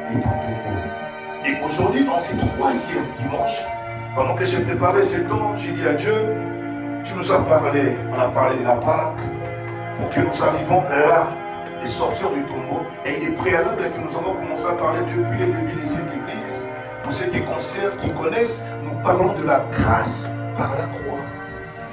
et ton tombeau. Et aujourd'hui, dans ce troisième dimanche, pendant que j'ai préparé ce temps, j'ai dit à Dieu, tu nous as parlé, on a parlé de la Pâque, pour que nous arrivions là, de sortir du tombeau. Et il est préalable que nous avons commencé à parler depuis le début de cette église. Pour ceux qui connaissent, nous parlons de la grâce par la croix.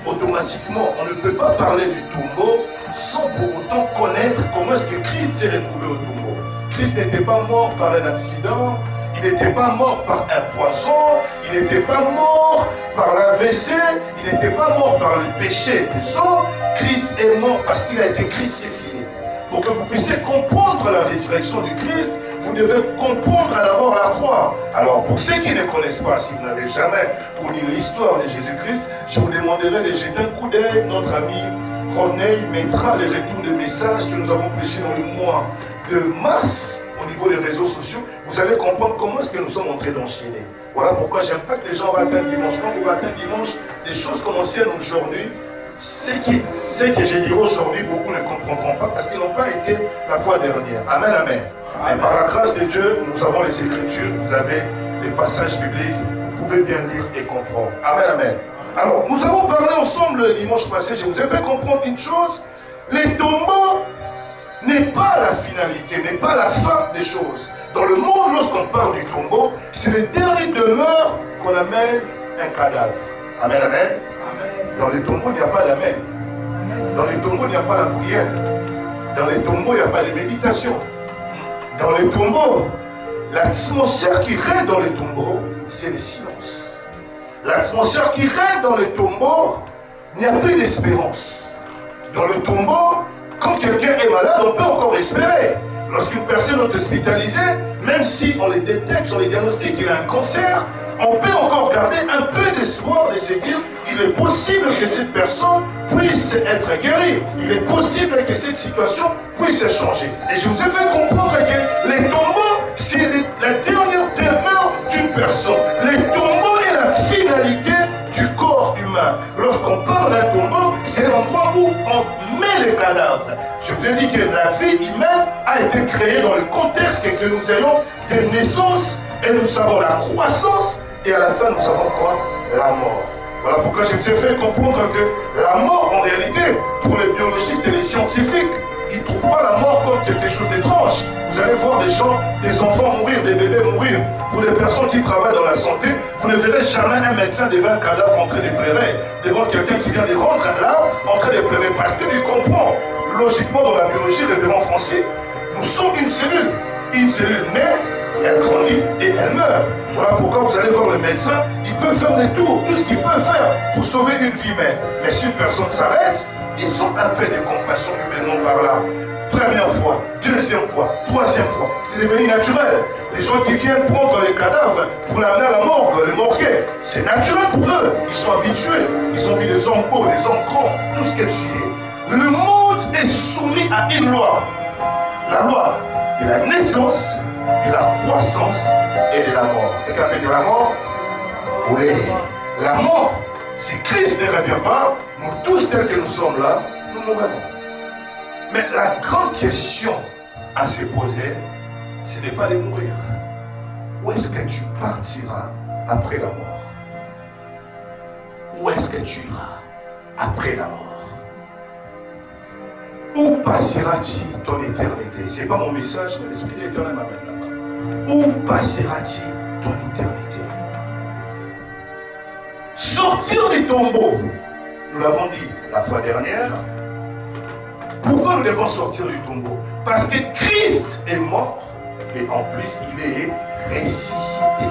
Automatiquement, on ne peut pas parler du tombeau sans pour autant connaître comment est-ce que Christ s'est retrouvé au tombeau. Christ n'était pas mort par un accident, il n'était pas mort par un poison, il n'était pas mort par l'AVC, il n'était pas mort par le péché des hommes. Christ est mort parce qu'il a été crucifié. Pour que vous puissiez comprendre la résurrection du Christ, vous devez comprendre d'abord la croix. Alors, pour ceux qui ne connaissent pas, si vous n'avez jamais connu l'histoire de Jésus-Christ, je vous demanderai de jeter un coup d'œil. Notre ami René mettra les retours de messages que nous avons prêchés dans le mois de mars au niveau des réseaux sociaux. Vous allez comprendre comment est-ce que nous sommes en train d'enchaîner. Voilà pourquoi j'aime pas que les gens ratent un dimanche. Quand vous ratez un dimanche, des choses comme anciennes aujourd'hui, ce que je dirai aujourd'hui, beaucoup ne comprendront pas parce qu'ils n'ont pas été la fois dernière. Amen, amen. Et par la grâce de Dieu, nous avons les Écritures, vous avez les passages bibliques, vous pouvez bien lire et comprendre. Amen, amen. Alors, nous avons parlé ensemble le dimanche passé, je vous ai fait comprendre une chose, les tombeaux n'est pas la finalité, n'est pas la fin des choses. Dans le monde, lorsqu'on parle du tombeau, c'est le dernier demeure qu'on amène un cadavre. Amen, amen. Dans les tombeaux, il n'y a pas d'amen. Dans les tombeaux, il n'y a pas la prière. Dans les tombeaux, il n'y a pas de méditation. Dans les tombeaux, l'atmosphère qui règne dans les tombeaux, c'est le silence. L'atmosphère qui règne dans les tombeaux, il n'y a plus d'espérance. Dans le tombeau, quand quelqu'un est malade, on peut encore espérer. Lorsqu'une personne est hospitalisée, même si on les détecte, on les diagnostique, il a un cancer, on peut encore garder un peu d'espoir de se dire il est possible que cette personne puisse être guérie. Il est possible que cette situation puisse changer. Et je vous ai fait comprendre que les tombeaux, c'est la dernière demeure d'une personne. Les tombeaux est la finalité du corps humain. Lorsqu'on parle d'un tombeau, c'est l'endroit où on met les cadavres. Je vous ai dit que la vie humaine a été créée dans le contexte que nous ayons des naissances et nous avons la croissance et à la fin nous avons quoi? La mort. Voilà pourquoi je vous ai fait comprendre que la mort, en réalité, pour les biologistes et les scientifiques, ils ne trouvent pas la mort comme quelque chose d'étrange. Vous allez voir des gens, des enfants mourir, des bébés mourir. Pour les personnes qui travaillent dans la santé, vous ne verrez jamais un médecin devant un cadavre en train de pleurer, devant quelqu'un qui vient de rentrer là, en train de pleurer, parce qu'il comprend. Logiquement, dans la biologie, révérend Francis, nous sommes une cellule. Une cellule naît, elle grandit et elle meurt. Voilà pourquoi vous allez voir le médecin, il peut faire des tours, tout ce qu'il peut faire pour sauver une vie humaine. Mais si une personne s'arrête, ils ont un peu de compassion humainement par là. Première fois, deuxième fois, troisième fois, c'est devenu naturel. Les gens qui viennent prendre les cadavres pour l'amener à la morgue, les morguer, c'est naturel pour eux. Ils sont habitués. Ils ont vu des hommes beaux, des hommes grands, tout ce que tu es. Le monde est soumis à une loi. La loi de la naissance, de la croissance et de la mort. Quelqu'un peut dire la mort? Oui. La mort, si Christ ne revient pas, nous tous tels que nous sommes là, nous mourrons. Mais la grande question à se poser, ce n'est pas de mourir. Où est-ce que tu partiras après la mort? Où est-ce que tu iras après la mort? Où passeras-tu ton éternité? Ce n'est pas mon message, mais l'Esprit de l'Éternel m'amène là-bas. Où passeras-tu ton éternité? Sortir du tombeau, nous l'avons dit la fois dernière. Pourquoi nous devons sortir du tombeau? Parce que Christ est mort et en plus il est ressuscité.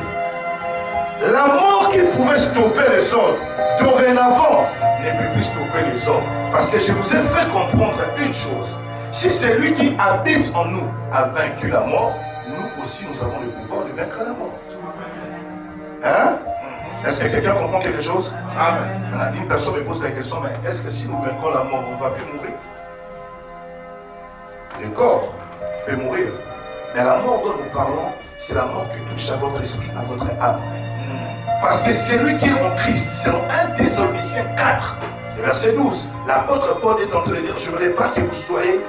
La mort qui pouvait stopper les hommes, dorénavant, ne peut plus stopper les hommes. Parce que je vous ai fait comprendre une chose. Si c'est lui qui habite en nous a vaincu la mort, nous aussi nous avons le pouvoir de vaincre la mort. Hein? Est-ce que quelqu'un comprend quelque chose? Amen. Une personne me pose la question, mais est-ce que si nous vaincrons la mort, on ne va plus mourir? Le corps peut mourir. Mais la mort dont nous parlons, c'est la mort qui touche à votre esprit, à votre âme. Parce que c'est lui qui est en Christ. Selon 1 Thessaloniciens 4, verset 12, l'apôtre Paul est en train de dire, je ne voudrais pas que vous soyez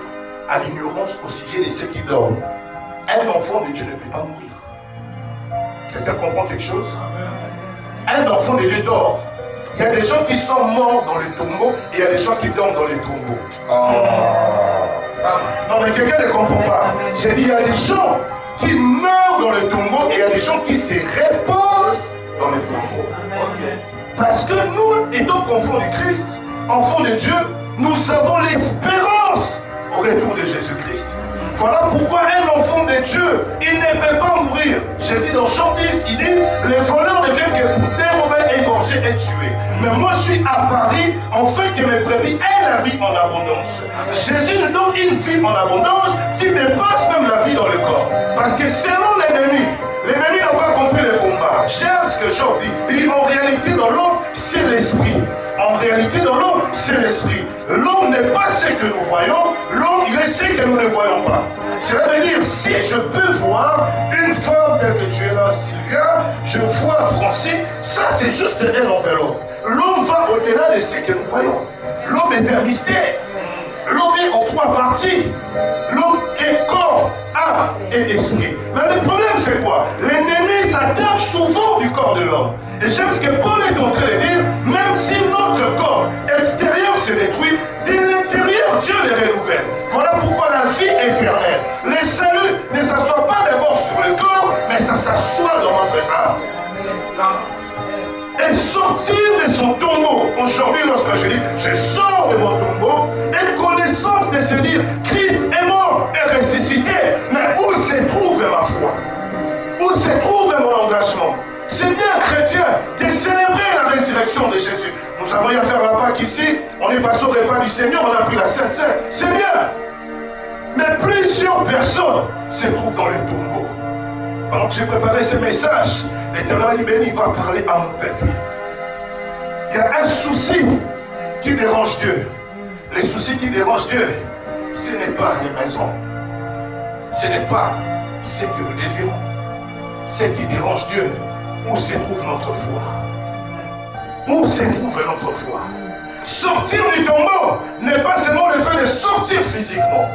à l'ignorance au sujet de ceux qui dorment. Un enfant de Dieu ne peut pas mourir. Quelqu'un comprend quelque chose? Un enfant de Dieu dort. Il y a des gens qui sont morts dans les tombeaux et il y a des gens qui dorment dans les tombeaux. Non, mais quelqu'un ne comprend pas. J'ai dit, il y a des gens qui meurent dans les tombeaux et il y a des gens qui se reposent dans les tombeaux. Parce que nous, étant qu'enfants du Christ, enfants de Dieu, nous avons l'espérance au retour de Jésus-Christ. Voilà pourquoi un enfant de Dieu, il ne peut pas mourir. Jésus dans Jean 10, il dit, les voleurs ne viennent que pour dérober, égorger et tuer. Mais moi je suis à Paris, afin que mes brebis aient la vie en abondance. Jésus nous donne une vie en abondance qui dépasse même la vie dans le corps. Parce que selon l'ennemi n'a pas compris le combat. J'aime ce que Job dit. Il dit, en réalité dans l'homme, c'est l'esprit. En réalité, dans l'homme, c'est l'esprit. L'homme n'est pas ce que nous voyons, l'homme, il est ce que nous ne voyons pas. Cela veut dire, si je peux voir une femme telle que tu es là, Sylvia, je vois Francine, ça c'est juste un enveloppe. L'homme va au-delà de ce que nous voyons. L'homme est un mystère. L'homme est en trois parties. L'homme est corps, âme et esprit. Mais le problème c'est quoi? L'ennemi s'attache souvent du corps de l'homme. Et j'aime ce que Paul est en train de dire, même si notre corps extérieur se détruit, de l'intérieur Dieu les renouvelle. Voilà pourquoi la vie éternelle, le salut ne s'assoit pas d'abord sur le corps, mais ça s'assoit dans notre âme. Et sortir de son tombeau. Aujourd'hui, lorsque je dis, je sors de mon tombeau, et connaissance de se dire, Christ est mort et ressuscité. Mais où se trouve ma foi? Où se trouve mon engagement? C'est bien chrétien de célébrer la résurrection de Jésus. Nous avons eu à faire la Pâque ici, on est passé au repas du Seigneur, on a pris la Sainte Seine. C'est bien. Mais plusieurs personnes se trouvent dans les tombeaux. Pendant que j'ai préparé ce message, l'Éternel du béni va parler à mon peuple. Il y a un souci qui dérange Dieu. Les soucis qui dérangent Dieu, ce n'est pas les maisons. Ce n'est pas ce que nous désirons. Ce qui dérange Dieu, où se trouve notre foi? Où se trouve notre foi? Sortir du tombeau n'est pas seulement le fait de sortir physiquement.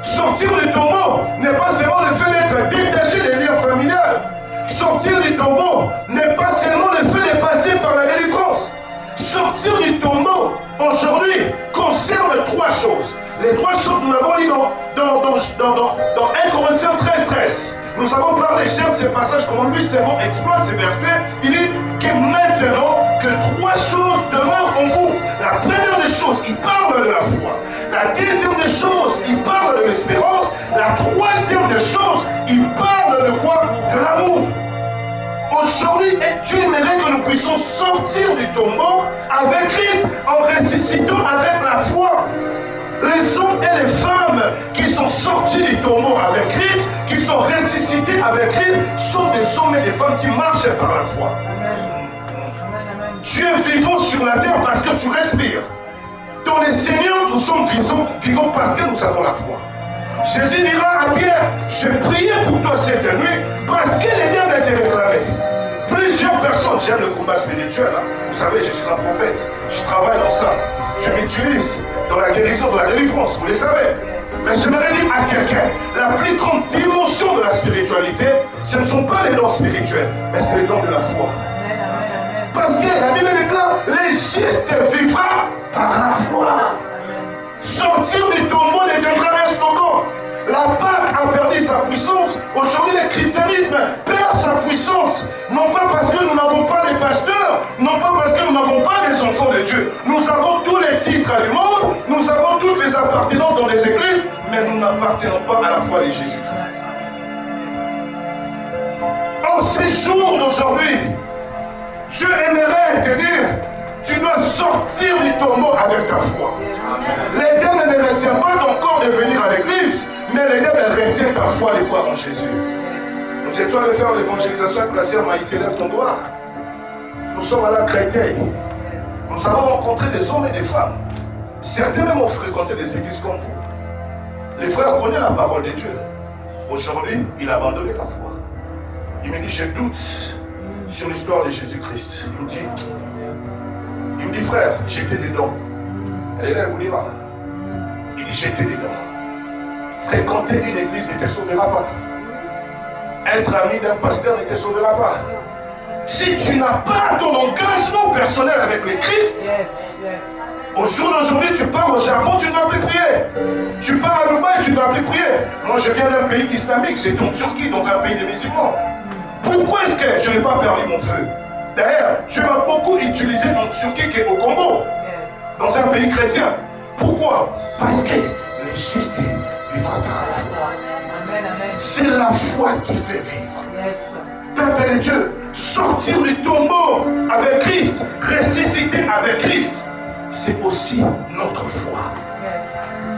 Sortir du tombeau n'est pas seulement le fait d'être détaché des liens familiales. Sortir du tombeau n'est pas seulement le fait de passer par la délivrance. Sortir du tombeau, aujourd'hui, concerne trois choses. Les trois choses, nous l'avons lu dans 1 Corinthiens 13. Nous avons parlé, j'aime ce passage, comment lui Sermon exploite ces versets. Il dit que maintenant, que trois choses demeurent en vous. La première des choses, il parle de la foi. La deuxième des choses, il parle de l'espérance. La troisième des choses, il parle de quoi? De l'amour. Aujourd'hui, Dieu aimerait que nous puissions sortir du tombeau avec Christ en ressuscitant avec la foi. Les hommes et les femmes qui sont sortis du tombeau avec Christ, qui sont ressuscités avec Christ, sont des hommes et des femmes qui marchent par la foi. Tu es vivant sur la terre parce que tu respires. Dans le Seigneur, nous sommes vivants parce que nous avons la foi. Jésus dira à Pierre, je priais pour toi cette nuit parce que les dieux m'étaient réclamés. Plusieurs personnes, j'aime le combat spirituel. Hein. Vous savez, je suis un prophète, je travaille dans ça. Je m'utilise dans la guérison, dans la délivrance, vous le savez. Mais j'aimerais dire à quelqu'un, la plus grande dimension de la spiritualité, ce ne sont pas les dons spirituels, mais c'est les dons de la foi. Parce que la Bible déclare, les justes vivra par la foi. Sortir du tombeau deviendra un slogan. La Pâque a perdu sa puissance. Aujourd'hui, le christianisme perd sa puissance. Non pas parce que nous n'avons pas les pasteurs, non pas parce que nous n'avons pas les enfants de Dieu. Nous avons tous les titres du monde, nous avons toutes les appartenances dans les églises, mais nous n'appartenons pas à la foi de Jésus-Christ. En ces jours d'aujourd'hui, je aimerais te dire, tu dois sortir du tombeau avec ta foi. L'Éternel ne retient pas ton corps de venir à l'église, mais l'Éternel retient ta foi de croire en Jésus. Nous étions allés faire l'évangélisation avec la sœur Maïté, lève ton doigt. Nous sommes allés à Créteil. Nous avons rencontré des hommes et des femmes. Certains même ont fréquenté des églises comme vous. Les frères connaissent la parole de Dieu. Aujourd'hui, il a abandonné la foi. Il me dit, je doute sur l'histoire de Jésus-Christ. Il me dit, frère, j'étais dedans. Elle est là, elle vous dira. Il dit, j'étais dedans. Fréquenter une église ne te sauvera pas. être ami d'un pasteur ne te sauvera pas. Si tu n'as pas ton engagement personnel avec le Christ, au jour d'aujourd'hui, tu pars au Japon, tu ne dois plus prier. Tu pars à Dubaï, tu ne dois plus prier. Moi, je viens d'un pays islamique, j'étais en Turquie, dans un pays de musulmans. Pourquoi est-ce que je n'ai pas perdu mon feu? D'ailleurs, je m'as beaucoup utilisé en Turquie qu'au Congo, dans un pays chrétien. Pourquoi? Parce que le juste vivra par la foi. C'est la foi qui fait vivre. Peuple de Dieu, sortir du tombeau avec Christ, ressusciter avec Christ, c'est aussi notre foi.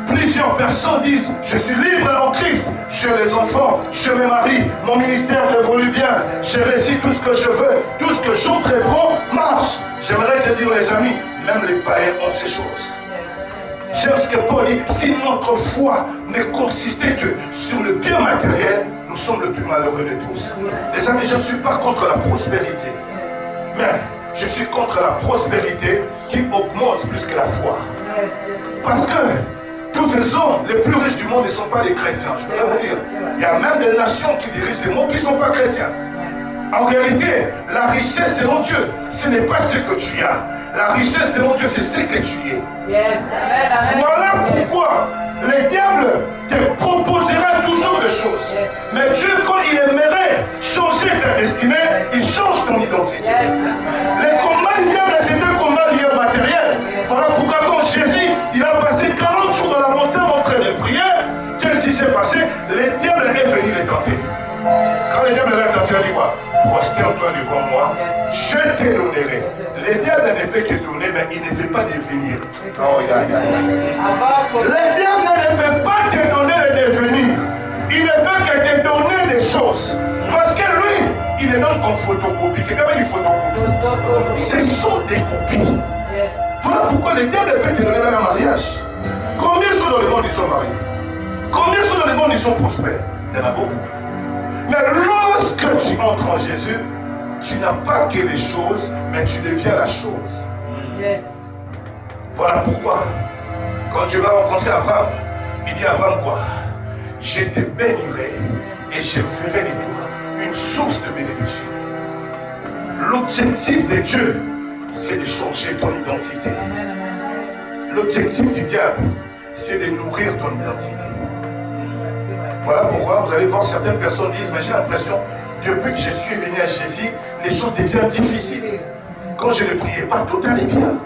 Plusieurs personnes disent, je suis libre en Christ, j'ai les enfants, je me marie, mon ministère évolue bien, je réussis tout ce que je veux, tout ce que j'entreprends marche. J'aimerais te dire les amis, même les païens ont ces choses. J'aime ce que Paul dit, si notre foi ne consistait que sur le bien matériel, nous sommes le plus malheureux de tous. Les amis, je ne suis pas contre la prospérité, mais je suis contre la prospérité qui augmente plus que la foi. Parce que tous ces hommes les plus riches du monde ne sont pas des chrétiens, je peux vous dire. Il y a même des nations qui dirigent ce monde qui ne sont pas chrétiens. En réalité, la richesse selon Dieu, ce n'est pas ce que tu as. La richesse selon Dieu, c'est ce que tu es. Voilà pourquoi le diable te proposera toujours des choses. Mais Dieu, quand il aimerait changer ta destinée, il change ton identité. Le combat du diable, c'est un combat lié au matériel. Voilà pourquoi quand Jésus, il a passé 40 jours dans la montagne en train de prier, qu'est-ce qui s'est passé? Le diable est venu les tenter. Quand le diable l'a tenté, il a dit quoi? Prosterne-toi devant moi, je te donnerai. Le diable ne fait que donner, mais il ne fait pas devenir. Oh, le diable ne peut pas te donner le devenir. Il ne peut que te donner des choses. Parce que lui, il est donc en photocopie. Quelqu'un dit photocopie. Ce sont des copies. Voilà pourquoi le diable peut te donner un mariage. Combien sont dans le monde ils sont mariés? Combien sont dans le monde ils sont prospères? Il y en a beaucoup. Mais lorsque tu entres en Jésus, tu n'as pas que les choses, mais tu deviens la chose. Voilà pourquoi, quand tu vas rencontrer Abraham, il dit à Abraham quoi? Je te bénirai et je ferai de toi une source de bénédiction. L'objectif de Dieu, c'est de changer ton identité. L'objectif du diable, c'est de nourrir ton identité. Voilà pourquoi vous allez voir certaines personnes disent, mais j'ai l'impression, depuis que je suis venu à Jésus, les choses deviennent difficiles. Quand je ne priais pas, tout allait bien.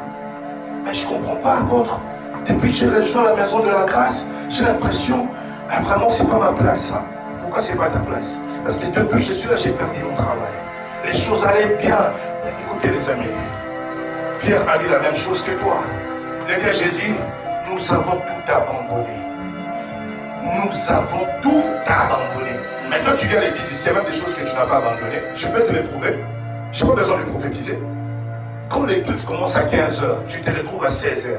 Mais je ne comprends pas, apôtre. Depuis que j'ai rejoint la maison de la grâce, j'ai l'impression, vraiment, ce n'est pas ma place. Hein. Pourquoi ce n'est pas ta place? Parce que depuis que je suis là, j'ai perdu mon travail. Les choses allaient bien. Mais écoutez les amis, Pierre a dit la même chose que toi. Il a dit à Jésus, nous avons tout abandonné. Nous avons tout abandonné. Mais toi, tu viens à l'église, il y a même des choses que tu n'as pas abandonnées. Je peux te les prouver. Je n'ai pas besoin de prophétiser. Quand l'église commence à 15h, tu te retrouves à 16h,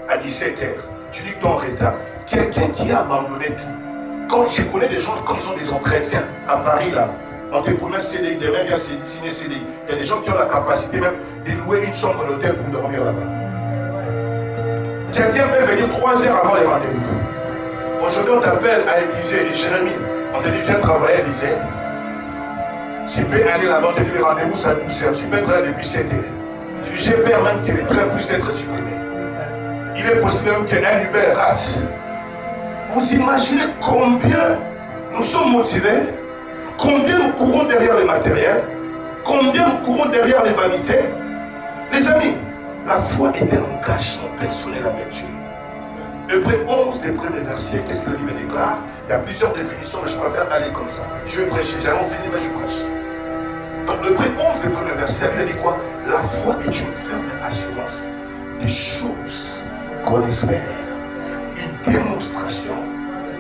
à 17h. Tu dis que tu es en retard. Quelqu'un qui a abandonné tout. Quand je connais des gens, quand ils ont des entretiens à Paris, là, on te promet CDI, des mecs viennent signer CDI. Il y a des gens qui ont la capacité même de louer une chambre d'hôtel pour dormir là-bas. Quelqu'un peut venir 3 heures avant les rendez-vous. Aujourd'hui, on t'appelle à Élysée et Jérémie. On te dit, viens travailler à Élysée. Tu peux aller là-bas, on te dit, les rendez-vous, ça 12 heures. Tu peux être là depuis 7 heures. Tu dis, j'ai peur même que les trains puissent être supprimés. Il est possible même qu'un Uber rate. Vous imaginez combien nous sommes motivés, combien nous courons derrière le matériel, combien nous courons derrière les vanités. Les amis, la foi est un engagement personnel avec Dieu. Hébreux 11, des premiers versets, qu'est-ce que la Bible déclare? Il y a plusieurs définitions, mais je préfère aller comme ça. Je vais prêcher, j'ai enseigné, mais je prêche. Dans Hébreux 11, des premiers versets, il dit quoi? La foi est une ferme assurance des choses qu'on espère, une démonstration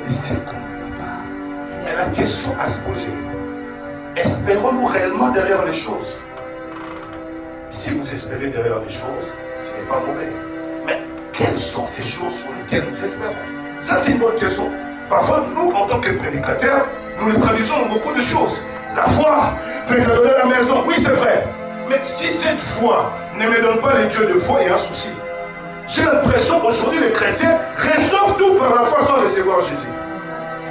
de ce qu'on ne voit pas. Mais la question à se poser, espérons-nous réellement derrière les choses? Si vous espérez derrière les choses, ce n'est pas mauvais. Mais quelles sont ces choses sur lesquelles nous espérons? Ça, c'est une bonne question. Parfois, nous, en tant que prédicateurs, nous les traduisons dans beaucoup de choses. La foi peut te donner la maison, oui, c'est vrai. Mais si cette foi ne me donne pas les dieux de foi, il y a un souci. J'ai l'impression qu'aujourd'hui, les chrétiens reçoivent tout par la foi sans recevoir Jésus.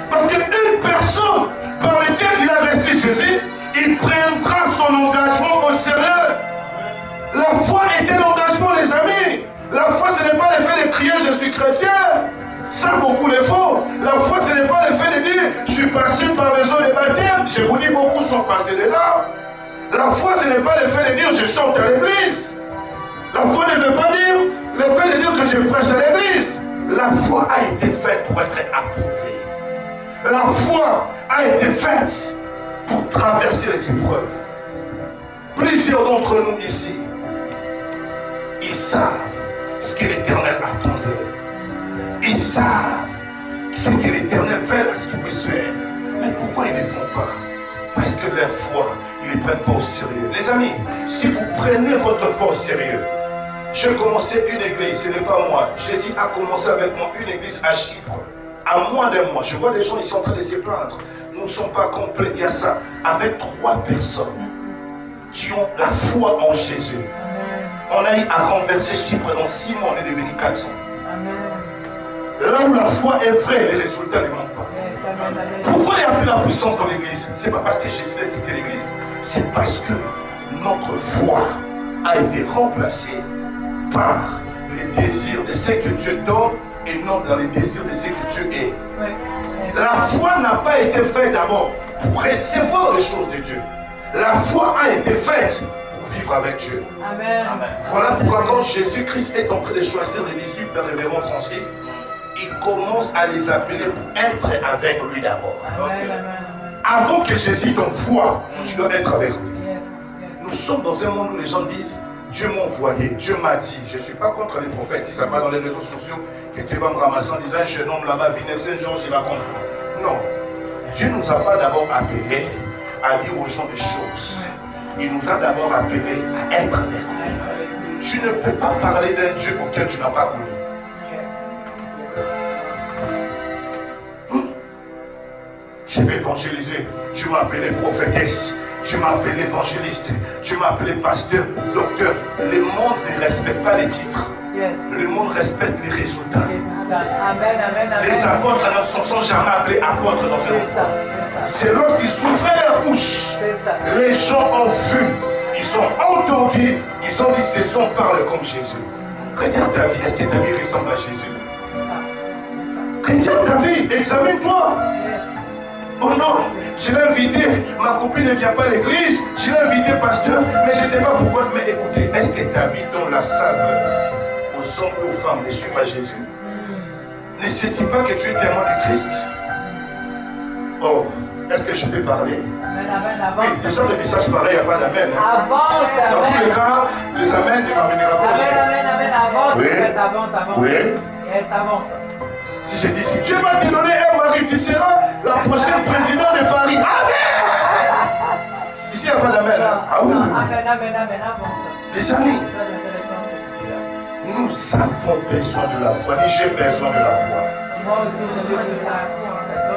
Parce qu'une personne par laquelle il a reçu Jésus, il prendra son engagement au sérieux. La foi était l'engagement, les amis. La foi, ce n'est pas le fait de crier « je suis chrétien ». Ça, beaucoup le font. La foi, ce n'est pas le fait de dire « je suis passé par les eaux de baptême ». Je vous dis, beaucoup sont passés de là. La foi, ce n'est pas le fait de dire « je chante à l'église ». La foi ne veut pas dire le fait de dire que je prêche à l'église. La foi a été faite pour être approuvée. La foi a été faite pour traverser les épreuves. Plusieurs d'entre nous ici, ils savent ce que l'Éternel attendait. Ils savent ce que l'Éternel fait à ce qu'ils puissent faire. Mais pourquoi ils ne font pas? Parce que leur foi, ils ne les prennent pas au sérieux. Les amis, si vous prenez votre foi au sérieux, j'ai commencé une église, ce n'est pas moi. Jésus a commencé avec moi une église à Chypre. À moins d'un mois, je vois des gens, ils sont en train de se plaindre. Nous ne sommes pas complets, il y a ça. Avec 3 personnes qui ont la foi en Jésus. On a eu à renverser Chypre dans 6 mois, on est devenu 400. Là où la foi est vraie, les résultats ne manquent pas. Pourquoi il n'y a plus la puissance dans l'église? Ce n'est pas parce que Jésus a quitté l'église. C'est parce que notre foi a été remplacée par les désirs de ce que Dieu donne et non dans les désirs de ce que Dieu est. La foi n'a pas été faite d'abord pour recevoir les choses de Dieu. La foi a été faite pour vivre avec Dieu. Amen. Voilà pourquoi quand Jésus-Christ est en train de choisir les disciples dans le révérend Francis, il commence à les appeler pour être avec lui d'abord. Avant que Jésus t'envoie, tu dois être avec lui. Nous sommes dans un monde où les gens disent Dieu m'a envoyé, Dieu m'a dit. Je ne suis pas contre les prophètes. Si ça va dans les réseaux sociaux, quelqu'un va me ramasser en disant un jeune homme là-bas, Vineux Saint-Georges, il va comprendre. Non. Dieu ne nous a pas d'abord appelés à dire aux gens des choses. Il nous a d'abord appelés à être avec lui. Tu ne peux pas parler d'un Dieu auquel tu n'as pas connu. Je vais évangéliser. Tu m'as appelé prophétesse. Tu m'as appelé évangéliste. Tu m'as appelé pasteur, docteur. Le monde ne respecte pas les titres. Le monde respecte les résultats. Amen, amen, amen. Les apôtres ne se sont jamais appelés apôtres dans un monde. C'est lorsqu'ils s'ouvraient leur bouche. Les gens ont vu. Ils ont entendu. Ils ont dit ces hommes parlent comme Jésus. Regarde ta vie. Est-ce que ta vie ressemble à Jésus? Regarde ta vie. Examine-toi. Oh non, je l'ai invité, ma copine ne vient pas à l'église, je l'ai invité pasteur, mais je ne sais pas pourquoi. Mais écoutez, est-ce que ta vie donne la saveur aux hommes et aux femmes de suivre à Jésus? Ne sais-tu pas que tu es témoin du Christ? Oh, est-ce que je peux parler? Oui, déjà le message pareil, il n'y a pas d'amen. Avance, dans tous les cas, les amens ne m'amènera pas aussi. Amen, avance, avance. Oui. Yes, avance. Si je dis, si Dieu va te donner un mari, tu seras la prochaine présidente de Paris. Amen. Ici, il n'y a pas d'amen. Ah oui. Amen, avance. Les amis, nous avons besoin de la foi. J'ai besoin de la foi. Moi aussi, j'ai besoin de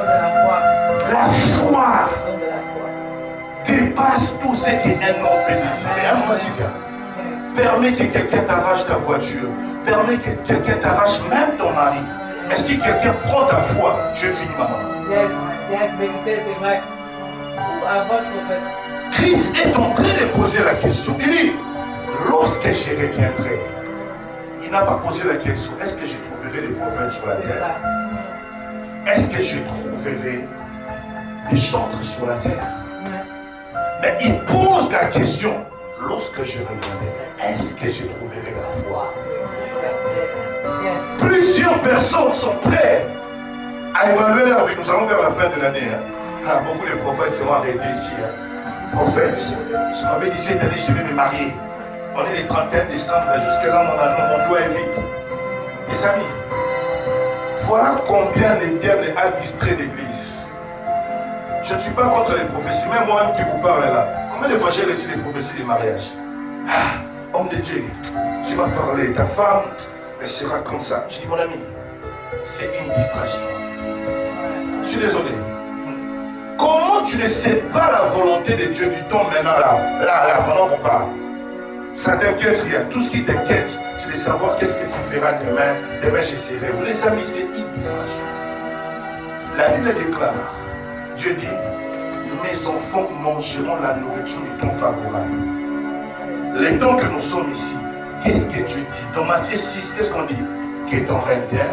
la foi. La foi dépasse tout ce qu'un homme peut désirer. Un moment, permets que quelqu'un t'arrache ta voiture. Permets que quelqu'un t'arrache même ton mari. Mais si quelqu'un prend ta foi, tu es fini, maman. Yes, vérité, c'est vrai. Christ est en train de poser la question. Il dit, lorsque je reviendrai, il n'a pas posé la question, est-ce que je trouverai des prophètes sur la terre? Est-ce que je trouverai des chantres sur la terre? Mais il pose la question, lorsque je reviendrai, est-ce que je trouverai la foi? Plusieurs personnes sont prêtes à évaluer leur vie. Nous allons vers la fin de l'année. Beaucoup de prophètes seront arrêtés ici. Prophètes, je m'avais dit cette année, je vais me marier. On est le 31 décembre, jusqu'à là, mon doigt est vide. Les amis, voilà combien le diable a distrait l'église. Je ne suis pas contre les prophéties, même moi-même qui vous parle là. Combien de fois j'ai reçu les prophéties des mariages? Homme de Dieu, tu m'as parlé, ta femme, elle sera comme ça. Je dis, mon ami, c'est une distraction. Je suis désolé. Comment tu ne sais pas la volonté de Dieu du temps maintenant là, pendant qu'on parle? Ça t'inquiète rien. Tout ce qui t'inquiète, c'est de savoir qu'est-ce que tu feras demain. Demain, je serai où? Les amis, c'est une distraction. La Bible déclare, Dieu dit, mes enfants mangeront la nourriture du temps favorable. Les temps que nous sommes ici, qu'est-ce que Dieu dit? Dans Matthieu 6, qu'est-ce qu'on dit? Que ton règne vienne,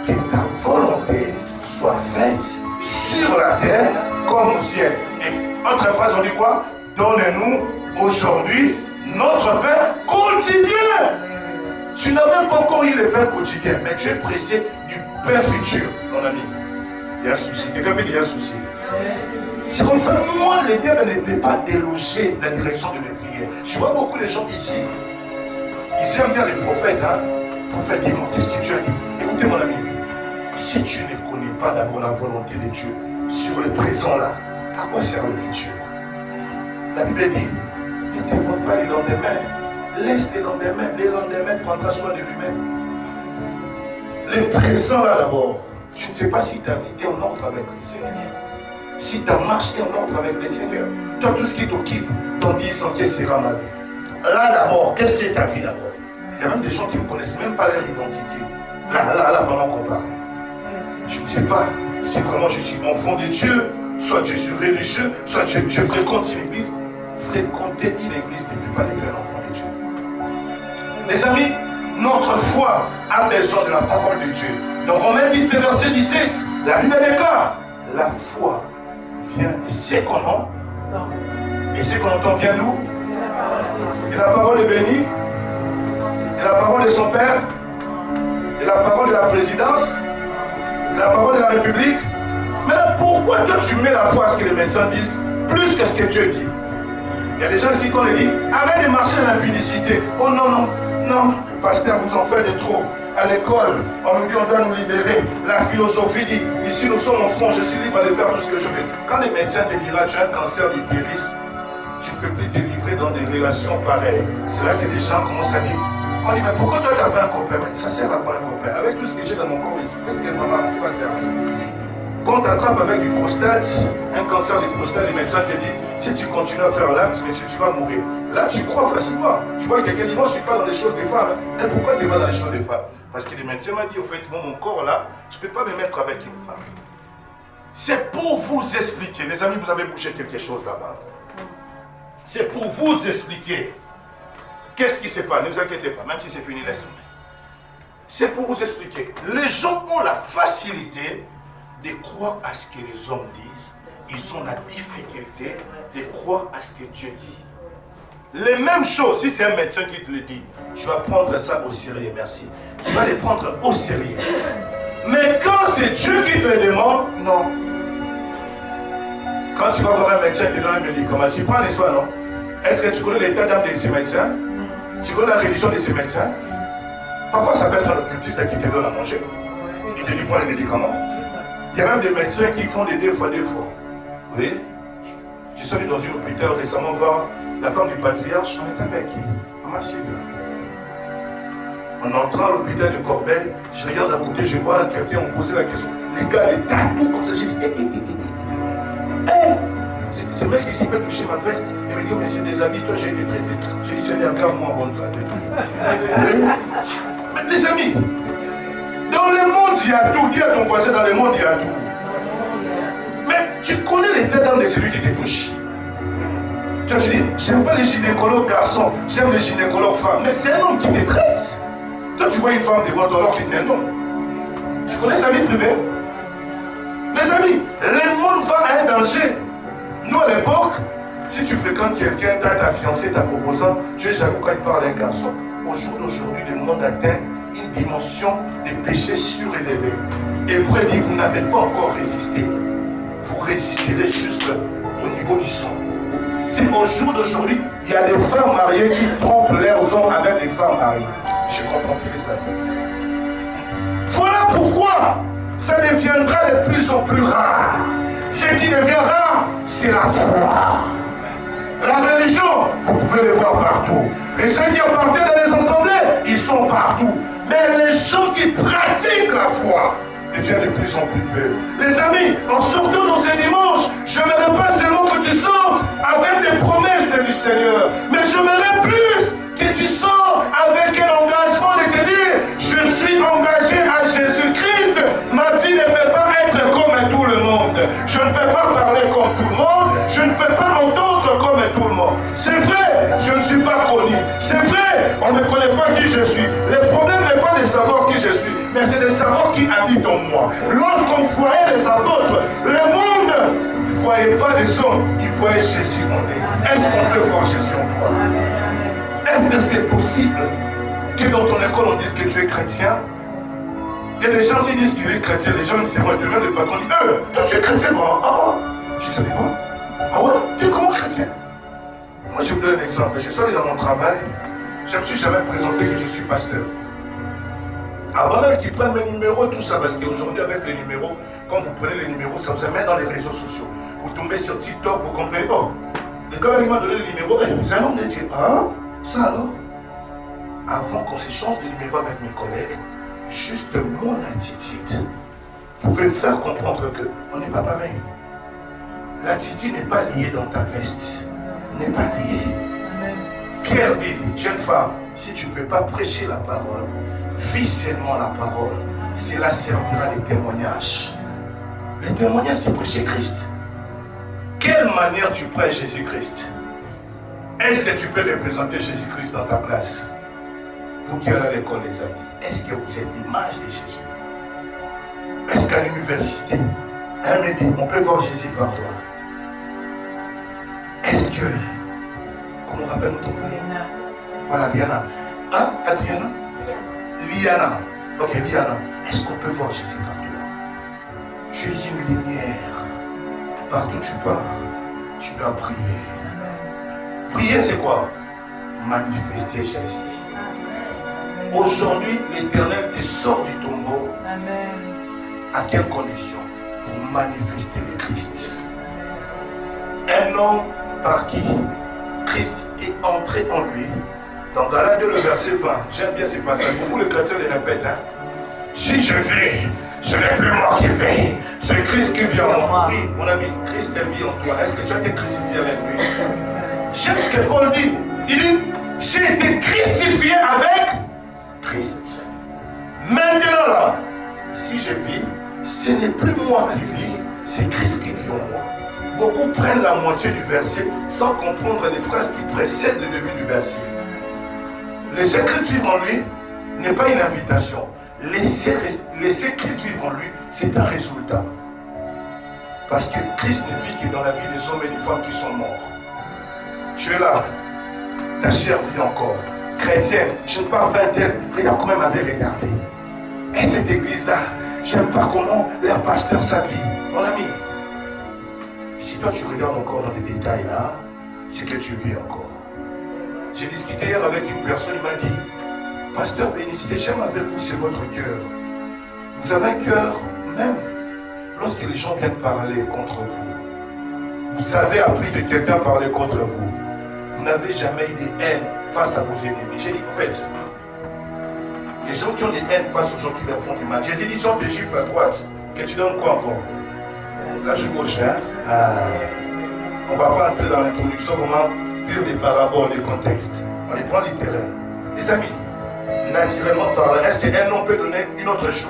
que ta volonté soit faite sur la terre comme au ciel. Et autre phrase, on dit quoi? Donne-nous aujourd'hui notre pain quotidien. Tu n'as même pas encore eu le pain quotidien, mais tu es pressé du pain futur, mon ami. Il y a un souci. Quelqu'un peut dire il y a un souci. C'est comme ça, moi, le diable ne peut pas déloger la direction de mes prières. Je vois beaucoup de gens ici. Ils aiment bien les prophètes. Hein? Prophète, dis-moi, qu'est-ce que Dieu a dit? Écoutez, mon ami, si tu ne connais pas d'abord la volonté de Dieu sur le présent là, à quoi sert le futur? La Bible dit, ne t'invoque pas les lendemains. Laisse les lendemains prendra soin de lui-même. Le présent là d'abord. Tu ne sais pas si ta vie est en ordre avec le Seigneur. Si ta marche est en ordre avec le Seigneur. Toi, tout ce qui t'occupe, dans 10 ans, qu'est-ce sera ma vie? Là d'abord, qu'est-ce qui est ta vie d'abord? Il y a même des gens qui ne connaissent même pas leur identité. Là, pendant qu'on parle. Tu ne sais pas si vraiment je suis enfant de Dieu, soit je suis religieux, soit je fréquente une église. Fréquenter une église ne fait pas de toi un enfant de Dieu. Les amis, notre foi a besoin de la parole de Dieu. Dans Romains 10, verset 17, la Bible déclare, la foi vient de ce qu'on entend. Et ce qu'on entend vient d'où? Et la parole est bénie. Et la parole de son père. Et la parole de la présidence. Et la parole de la République. Mais pourquoi toi tu mets la foi à ce que les médecins disent plus que ce que Dieu dit? Il y a des gens ici qu'on les dit, arrête de marcher dans l'impudicité. Oh non, non, non, pasteur, vous en faites de trop. À l'école, on nous dit on doit nous libérer. La philosophie dit, ici nous sommes en France, je suis libre de faire tout ce que je veux. Quand les médecins te diront tu as un cancer du l'utérus, tu ne peux plus te livrer dans des relations pareilles. C'est là que des gens commencent à dire, on dit mais pourquoi toi tu n'as pas un copain? Mais ça sert à quoi un copain? Avec tout ce que j'ai dans mon corps ici, qu'est-ce que vraiment va servir? Quand tu attrapes avec du prostate, un cancer du prostate, les médecins te disent, si tu continues à faire l'acte, mais si tu vas mourir. Là, tu crois facilement. Tu vois quelqu'un dit, moi je ne suis pas dans les choses des femmes. Et pourquoi tu es pas dans les choses des femmes? Parce que les médecins m'ont dit, au fait, mon corps là, je ne peux pas me mettre avec une femme. C'est pour vous expliquer. Les amis, vous avez bouché quelque chose là-bas. C'est pour vous expliquer. Qu'est-ce qui se passe? Ne vous inquiétez pas, même si c'est fini, laisse tomber. C'est pour vous expliquer. Les gens ont la facilité de croire à ce que les hommes disent. Ils ont la difficulté de croire à ce que Dieu dit. Les mêmes choses, si c'est un médecin qui te le dit, tu vas prendre ça au sérieux, merci. Tu vas les prendre au sérieux. Mais quand c'est Dieu qui te le demande, non. Quand tu vas voir un médecin qui te donne un médicament, tu prends les soins, non? Est-ce que tu connais l'état d'âme de ces médecins? Tu connais la religion de ces médecins? Parfois, ça peut être un occultiste qui te donne à manger. Il te dit prends les médicaments. Il y a même des médecins qui font des deux fois. Vous voyez? Je suis allé dans un hôpital récemment voir la femme du patriarche. On était avec qui? Maman Sylvia. En entrant à l'hôpital de Corbeil, je regarde à côté, je vois quelqu'un, on posait la question. Les gars, les tatous comme ça, j'ai dit, ce mec ici peut toucher ma veste. Il me dit, mais c'est des habits, toi j'ai été traité. J'ai dit, Seigneur, garde-moi en bonne santé. Mais les amis, dans le monde, il y a tout. Dis à ton voisin, dans le monde, il y a tout. Mais tu connais l'état d'âme de celui qui te touche. Tu dis, j'aime pas les gynécologues garçons, j'aime les gynécologues femmes. Mais c'est un homme qui te traite. Toi, tu vois une femme devant toi alors que c'est un homme. Tu connais sa vie privée? Les amis, le monde va à un danger. Nous, à l'époque, si tu fréquentes quelqu'un, ta fiancée, ta proposant, tu es jaloux quand il parle d'un garçon. Au jour d'aujourd'hui, le monde atteint une dimension de péché surélevé. Hébreu dit, vous n'avez pas encore résisté. Vous résisterez juste au niveau du sang. C'est au jour d'aujourd'hui, il y a des femmes mariées qui trompent leurs hommes avec des femmes mariées. Je comprends plus les amis. Voilà pourquoi ça deviendra de plus en plus rare. Ce qui devient rare, c'est la foi. La religion, vous pouvez les voir partout. Les gens qui appartiennent à des assemblées, ils sont partout. Mais les gens qui pratiquent la foi deviennent de plus en plus peu. Les amis, en sortant dans ces dimanches, je n'aimerais pas seulement que tu sortes avec des promesses du Seigneur, mais j'aimerais plus que tu sortes avec un engagement de te dire, je suis engagé à Jésus-Christ, ma vie ne peut pas être comme tout le monde. Je ne peux pas parler comme tout le monde, Je ne peux pas m'entendre comme tout le monde. C'est vrai, je ne suis pas connu. C'est vrai, on ne connaît pas qui je suis. Le problème n'est pas de savoir qui je suis, mais c'est de savoir qui habite en moi. Lorsqu'on voyait les apôtres, le monde ne voyait pas les hommes, il voyait Jésus en eux. Est-ce qu'on peut voir Jésus en toi? Est-ce que c'est possible que dans ton école on dise que tu es chrétien? Il y a des gens qui disent qu'il est chrétien, les gens ne savent pas, demain le patron dit toi tu es chrétien, moi? Ah, je ne savais pas. Ah ouais? Tu es comment chrétien? Moi je vous donne un exemple. Je suis allé dans mon travail, je ne me suis jamais présenté que je suis pasteur. Avant même qu'ils prennent mes numéros, tout ça, parce qu'aujourd'hui avec les numéros, quand vous prenez les numéros, ça vous amène dans les réseaux sociaux. Vous tombez sur TikTok, vous comprenez, oh, le gars il m'a donné le numéro, c'est un homme de Dieu. Ah, ça alors? Avant qu'on s'échange de numéro avec mes collègues, juste mon attitude pouvait me faire comprendre qu'on n'est pas pareil. L'attitude n'est pas liée dans ta veste, n'est pas liée. Pierre dit, jeune femme, si tu ne peux pas prêcher la parole, vis seulement la parole. Cela servira de témoignage. Le témoignage, c'est prêcher Christ. Quelle manière tu prêches Jésus-Christ? Est-ce que tu peux représenter Jésus-Christ dans ta classe? Vous qui allez à l'école, les amis, est-ce que vous êtes l'image de Jésus? Est-ce qu'à l'université, un me dit, on peut voir Jésus par toi? Est-ce que, comment on rappelle notre nom? Voilà, Liana. Hein, Adriana? Liana. Ok, Liana. Est-ce qu'on peut voir Jésus par toi? Jésus une lumière. Partout où tu pars, tu dois prier. Prier, c'est quoi? Manifester Jésus. Aujourd'hui, l'Éternel te sort du tombeau. Amen. À quelles conditions? Pour manifester le Christ. Un homme par qui Christ est entré en lui. Dans Galates 2, le verset 20, j'aime bien ces passages. Beaucoup de chrétiens les répètent. Hein? Si je vis, ce n'est plus moi qui vis, c'est Christ qui vit en moi. Oui, mon ami, Christ vit en toi. Est-ce que tu as été crucifié avec lui? J'aime ce que Paul dit. Il dit, j'ai été crucifié avec Christ. Maintenant là, si je vis, ce n'est plus moi qui vis, c'est Christ qui vit en moi. Beaucoup prennent la moitié du verset sans comprendre les phrases qui précèdent le début du verset. Laisser Christ vivre en lui n'est pas une invitation. Laisser Christ vivre en lui, c'est un résultat. Parce que Christ ne vit que dans la vie des hommes et des femmes qui sont morts. Tu es là, ta chair vit encore. Chrétienne, je ne parle pas d'elle, regarde comment elle m'avait regardé. Et cette église-là, j'aime pas comment leur pasteur s'habille. Mon ami, si toi tu regardes encore dans des détails là, c'est que tu vis encore. J'ai discuté hier avec une personne, il m'a dit, pasteur Bénicité, j'aime avec vous, c'est votre cœur. Vous avez un cœur, même lorsque les gens viennent parler contre vous. Vous avez appris de quelqu'un parler contre vous. Vous n'avez jamais eu des haines face à vos ennemis. J'ai dit, en fait, les gens qui ont des haines face aux gens qui leur font du mal. Jésus dit, sors tes gifles à droite. Que tu donnes quoi encore? La joue gauche, hein? On ne va pas entrer dans l'introduction, on va lire des paraboles, des contextes. On les prend littéraires. Les amis, naturellement parlant, est-ce qu'un homme peut donner une autre joue?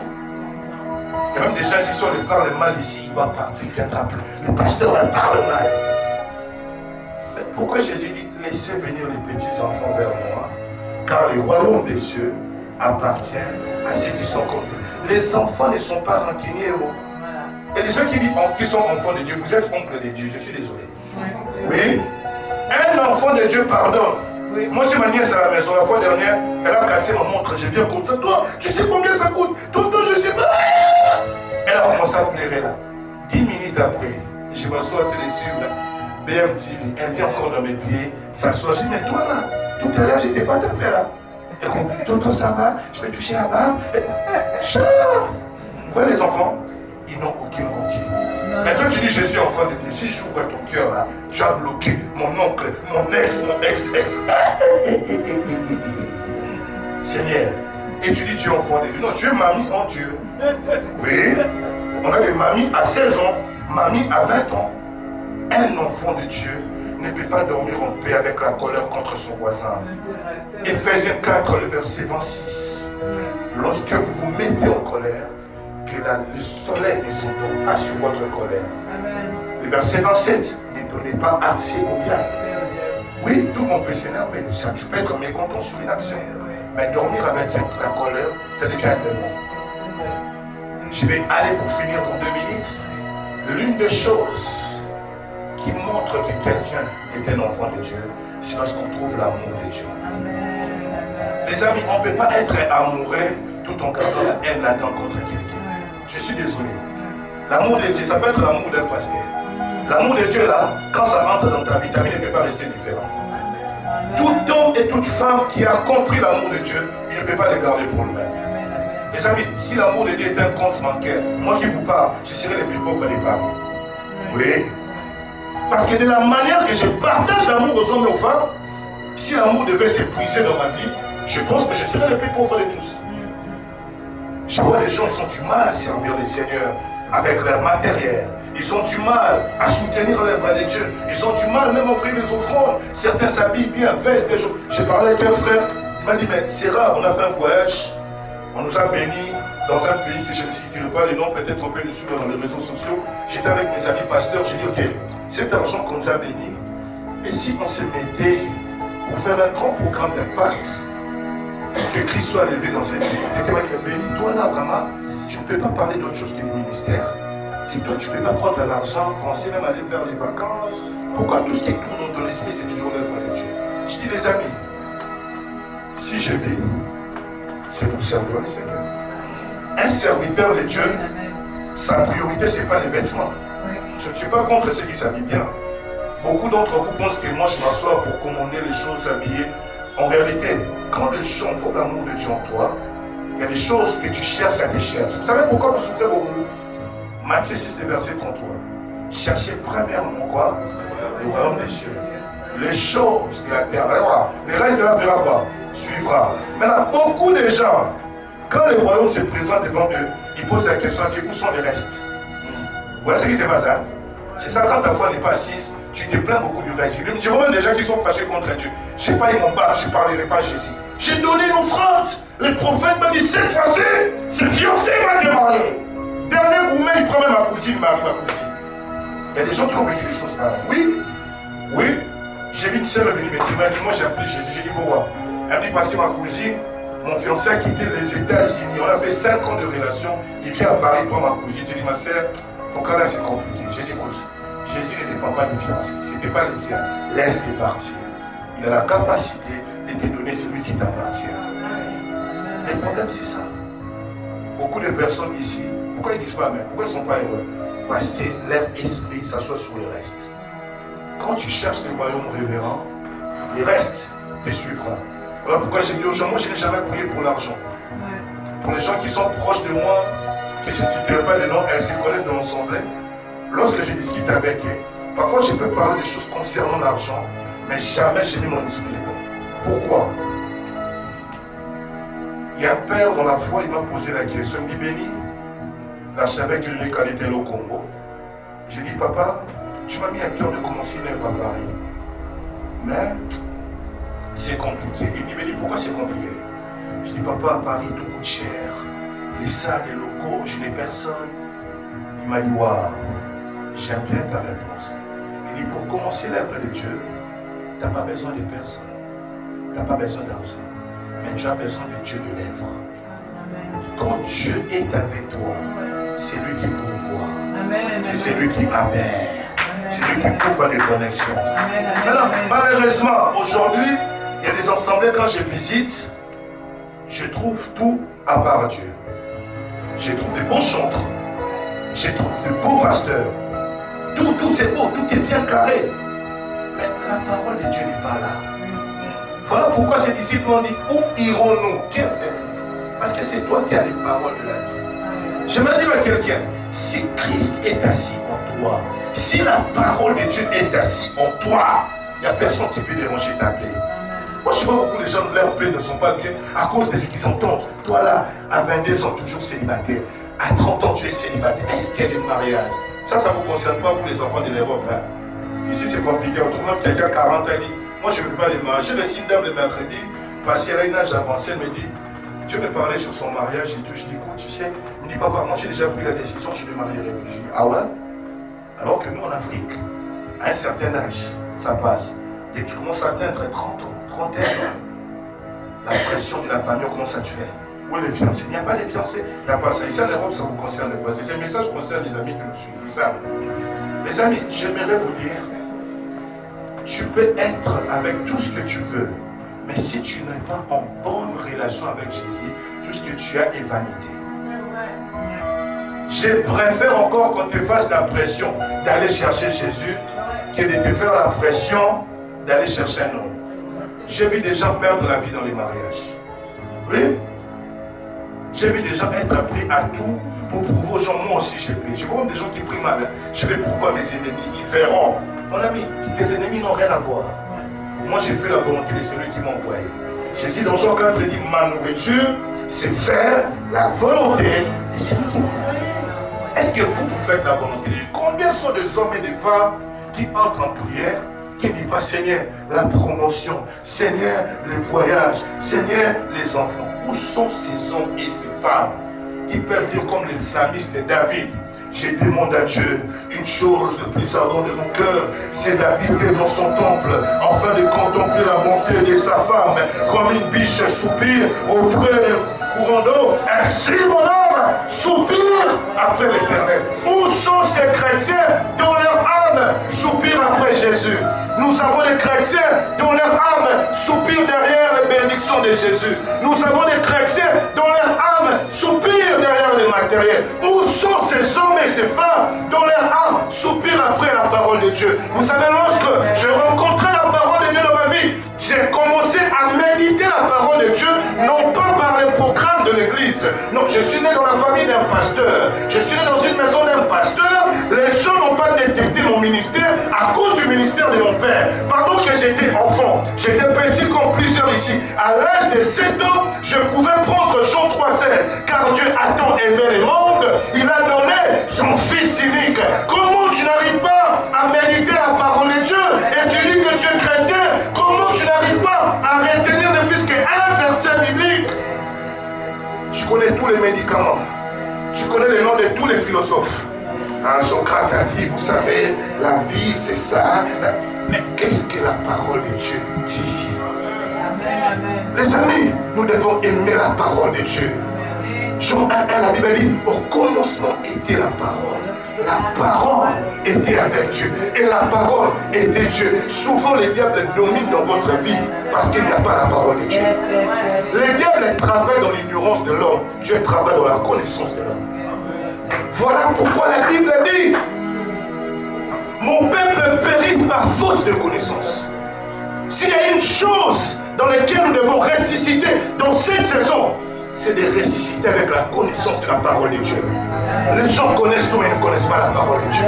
Il y a même des gens, si on lui parle mal ici, il va partir, il viendra plus. Le pasteur leur parle mal. Mais pourquoi Jésus dit, laissez venir les petits enfants vers moi, car le royaume des cieux appartient à ceux qui sont comme eux. Les enfants ne sont pas rancuniers. Il y a des gens qui disent qu'ils sont enfants de Dieu. Vous êtes oncle de Dieu, je suis désolé. Oui. Un enfant de Dieu pardonne. Oui. Moi j'ai ma nièce à la maison, la fois dernière, elle a cassé ma montre, je viens comme ça. Toi, tu sais combien ça coûte? Toi, je sais pas. Elle a commencé à pleurer là. 10 minutes après, je m'assois à télésuivre BMTV. Elle vient encore dans mes pieds, s'assoit. Je dis, mais toi là, tout à l'heure, j'étais pas tapé là. Et toi, ça va? Je peux toucher la barbe? Chat! Vous voyez les enfants? Ils n'ont aucune rancune. Mais toi, tu dis, je suis enfant de Dieu. Si j'ouvre ton cœur là, tu as bloqué mon oncle, mon ex. Seigneur. Et tu dis, tu es enfant de Dieu. Non, tu es mamie en Dieu. Oui. On a des mamies à 16 ans, mamies à 20 ans. Un enfant de Dieu ne peut pas dormir en paix avec la colère contre son voisin. Éphésiens 4, le verset 26. Lorsque vous vous mettez en colère, que le soleil ne s'endort pas sur votre colère. Amen. Le verset 27, ne donner pas accès au diable. Oui, tout le monde peut s'énerver. Tu peux être mécontent sur une action. Mais dormir avec la colère, ça devient un démon. Je vais aller pour finir dans 2 minutes. L'une des choses qui montre que quelqu'un est un enfant de Dieu, c'est lorsqu'on trouve l'amour de Dieu. Les amis, on ne peut pas être amoureux tout en gardant la haine là-dedans contre quelqu'un. Je suis désolé. L'amour de Dieu, ça peut être l'amour d'un pasteur. L'amour de Dieu là, quand ça rentre dans ta vie ne peut pas rester différent. Tout homme et toute femme qui a compris l'amour de Dieu, il ne peut pas le garder pour lui-même. Les amis, si l'amour de Dieu est un compte bancaire, moi qui vous parle, je serai le plus pauvre des Paris. Oui. Parce que de la manière que je partage l'amour aux hommes et aux femmes, si l'amour devait s'épuiser dans ma vie, je pense que je serais le plus pauvre de tous. Je vois des gens, ils ont du mal à servir le Seigneur avec leur matériel. Ils ont du mal à soutenir l'œuvre de Dieu. Ils ont du mal même à offrir des offrandes. Certains s'habillent bien, vestent des choses. J'ai parlé avec un frère, il m'a dit, mais c'est rare, on a fait un voyage, on nous a bénis dans un pays que je ne citerai pas les noms, peut-être on peut nous suivre dans les réseaux sociaux. J'étais avec mes amis pasteurs, j'ai dit, ok, cet argent qu'on nous a bénis, et si on se mettait pour faire un grand programme d'impact, que Christ soit élevé dans cette vie. Quelqu'un m'a dit, mais bénis, toi là vraiment, tu ne peux pas parler d'autre chose que du ministère. Si toi tu ne peux pas prendre de l'argent, penser même à aller faire les vacances, pourquoi tout ce qui tourne dans ton esprit c'est toujours l'œuvre de Dieu? Je dis les amis, si je vis, c'est pour servir le Seigneur. Un serviteur de Dieu, sa priorité c'est pas les vêtements. Je ne suis pas contre ceux qui s'habillent bien. Beaucoup d'entre vous pensent que moi je m'assois pour commander les choses, s'habiller. En réalité, quand les gens voient l'amour de Dieu en toi, il y a des choses que tu cherches à te chercher. Vous savez pourquoi vous souffrez beaucoup? Matthieu 6, verset 33. Cherchez premièrement quoi? Le royaume des cieux. Les choses de la terre. Le reste de la verra quoi? Suivra. Maintenant, beaucoup de gens, quand le royaume se présente devant eux, ils posent la question à Dieu, où sont les restes? Vous voyez ce qui se passe, hein? C'est ça, quand ta foi n'est pas assise, tu te plains beaucoup du reste. Je vois même des gens qui sont fâchés contre Dieu. Je n'ai pas eu mon bar, je ne parlerai pas à Jésus. J'ai donné une offrande. Le prophète m'a dit, cette fois-ci, ce fiancé va te marier. Dernier gourmet, il prend même ma cousine, il marie ma cousine. Il y a des gens qui ont vécu des choses pareilles. Oui. J'ai vu une sœur venir me dire, moi j'ai appelé Jésus. J'ai dit pourquoi? Elle me dit parce que ma cousine, mon fiancé a quitté les États-Unis. On a fait 5 ans de relation. Il vient à Paris pour ma cousine. J'ai dit, ma sœur, ton cas là c'est compliqué. J'ai dit, écoute, Jésus ne dépend pas du fiancé. Ce n'était pas le tien. Laisse-le partir. Il a la capacité de te donner celui qui t'appartient. Le problème c'est ça. Beaucoup de personnes ici, pourquoi ils ne disent pas Amen? Pourquoi ils ne sont pas heureux? Parce que leur esprit s'assoit sur le reste. Quand tu cherches le royaume révérend, le reste te suivra. Voilà pourquoi j'ai dit aux gens, moi je n'ai jamais prié pour l'argent. Pour les gens qui sont proches de moi, que je ne citerai pas les noms, elles se connaissent de mon semblable. Lorsque je discute avec eux, parfois je peux parler des choses concernant l'argent, mais jamais je n'ai mis mon esprit dedans. Pourquoi? Il y a un père dans la foi, il m'a posé la question, il me dit, Béni, l'archevêque de l'Unicalité au Congo. J'ai dit, papa, tu m'as mis à cœur de commencer une œuvre à Paris. Mais c'est compliqué. Il me dit, Béni, pourquoi c'est compliqué? Je dis, papa, à Paris, tout coûte cher. Les salles, les locaux, je n'ai personne. Il m'a dit, waouh, j'aime bien ta réponse. Il dit, pour commencer l'œuvre de Dieu, tu n'as pas besoin de personne. Tu n'as pas besoin d'argent. Mais tu as besoin de Dieu de l'œuvre. Quand Dieu est avec toi, c'est lui qui pourvoit. C'est lui qui amène. C'est lui qui couvre les connexions. Maintenant, malheureusement, aujourd'hui, il y a des assemblées, quand je visite, je trouve tout à part Dieu. Je trouve des bons chantres. Je trouve de beaux pasteurs. Tout c'est beau, tout est bien carré. Mais la parole de Dieu n'est pas là. Voilà pourquoi ces disciples ont dit, où irons-nous? Qu'est-ce que faire? Parce que c'est toi qui as les paroles de la vie. Je me dis à quelqu'un, si Christ est assis en toi, si la parole de Dieu est assise en toi, il n'y a personne qui peut déranger ta paix. Moi, je vois beaucoup de gens, leur paix ne sont pas bien à cause de ce qu'ils entendent. Toi là, à 22 ans, toujours célibataire. À 30 ans, tu es célibataire. Est-ce qu'il y a des mariages? Ça ne vous concerne pas, vous les enfants de l'Europe. Hein? Ici, c'est compliqué. On trouve même quelqu'un à 40 ans, dit, moi, je ne veux pas les marier. J'ai laissé une dame le mercredi, parce qu'elle a une âge avancé, elle me dit, Dieu me parlait sur son mariage et tout. Je dis, écoute, tu sais, il me dit, papa, moi j'ai déjà pris la décision, je ne me marierai plus. Je dis, ah ouais? Alors que nous en Afrique, à un certain âge, ça passe. Dès que tu commences à atteindre 30 ans, 31 ans, la pression de la famille, on commence à te faire. Où est les fiancés? Il n'y a pas de fiancés. Il n'y a pas ça. Ici en Europe, ça vous concerne pas. Ces messages concernent les amis qui nous suivent. Ils savent. Les amis, j'aimerais vous dire, tu peux être avec tout ce que tu veux, mais si tu n'es pas en bonne relation avec Jésus, tout ce que tu as est vanité. Je préfère encore qu'on te fasse la pression d'aller chercher Jésus que de te faire la pression d'aller chercher un homme. J'ai vu des gens perdre la vie dans les mariages. Oui. J'ai vu des gens être appris à tout pour prouver aux gens, moi aussi j'ai payé. J'ai vois des gens qui prient mal. Je vais prouver à mes ennemis, ils verront. Mon ami, tes ennemis n'ont rien à voir. Moi j'ai fait la volonté de celui qui m'a envoyé. Jésus dans Jean 4 dit, ma nourriture, c'est faire la volonté de celui qui m'a envoyé. Est-ce que vous faites la volonté de Dieu? Combien sont des hommes et des femmes qui entrent en prière, qui ne disent pas Seigneur, la promotion, Seigneur, le voyage, Seigneur, les enfants? Où sont ces hommes et ces femmes qui peuvent dire comme l'islamiste David, je demande à Dieu une chose le plus ardente de mon cœur, c'est d'habiter dans son temple, afin de contempler la bonté de sa femme, comme une biche soupire auprès du courant d'eau. Ainsi mon âme soupire après l'Éternel. Où sont ces chrétiens dont leur âme soupire après Jésus? Nous avons des chrétiens dont leur âme soupire derrière les bénédictions de Jésus. Nous avons des chrétiens dont leur âme soupire derrière les matériels. Où sont ces hommes et ces femmes dont leur âme soupire après la parole de Dieu? Vous savez, lorsque j'ai rencontré la parole de Dieu dans ma vie, j'ai commencé à méditer la parole de Dieu, non pas par les programmes de l'église. Non, je suis né dans la famille d'un pasteur. Je suis né dans une maison d'un pasteur. Les gens n'ont pas détecté mon ministère à cause du ministère de mon père. Pendant que j'étais enfant, j'étais petit comme plusieurs ici. À l'âge de 7 ans, je pouvais prendre Jean 3,16. Car Dieu a tant aimé le monde, il a donné son fils unique. Comment tu n'arrives pas à méditer la parole de Dieu et tu dis que tu es chrétien? Comment tu n'arrives pas à retenir ne fût-ce qu'un verset biblique? Tu connais tous les médicaments. Tu connais les noms de tous les philosophes. Socrate a dit, vous savez, la vie c'est ça. Mais qu'est-ce que la parole de Dieu dit? Amen. Les amis, nous devons aimer la parole de Dieu. Jean 1,1, la Bible dit, au commencement était la parole. La parole était avec Dieu. Et la parole était Dieu. Souvent, les diables dominent dans votre vie parce qu'il n'y a pas la parole de Dieu. Les diables travaillent dans l'ignorance de l'homme. Dieu travaille dans la connaissance de l'homme. Voilà pourquoi la Bible dit, mon peuple périsse par faute de connaissance. S'il y a une chose dans laquelle nous devons ressusciter dans cette saison, c'est de ressusciter avec la connaissance de la parole de Dieu. Les gens connaissent tout mais ne connaissent pas la parole de Dieu.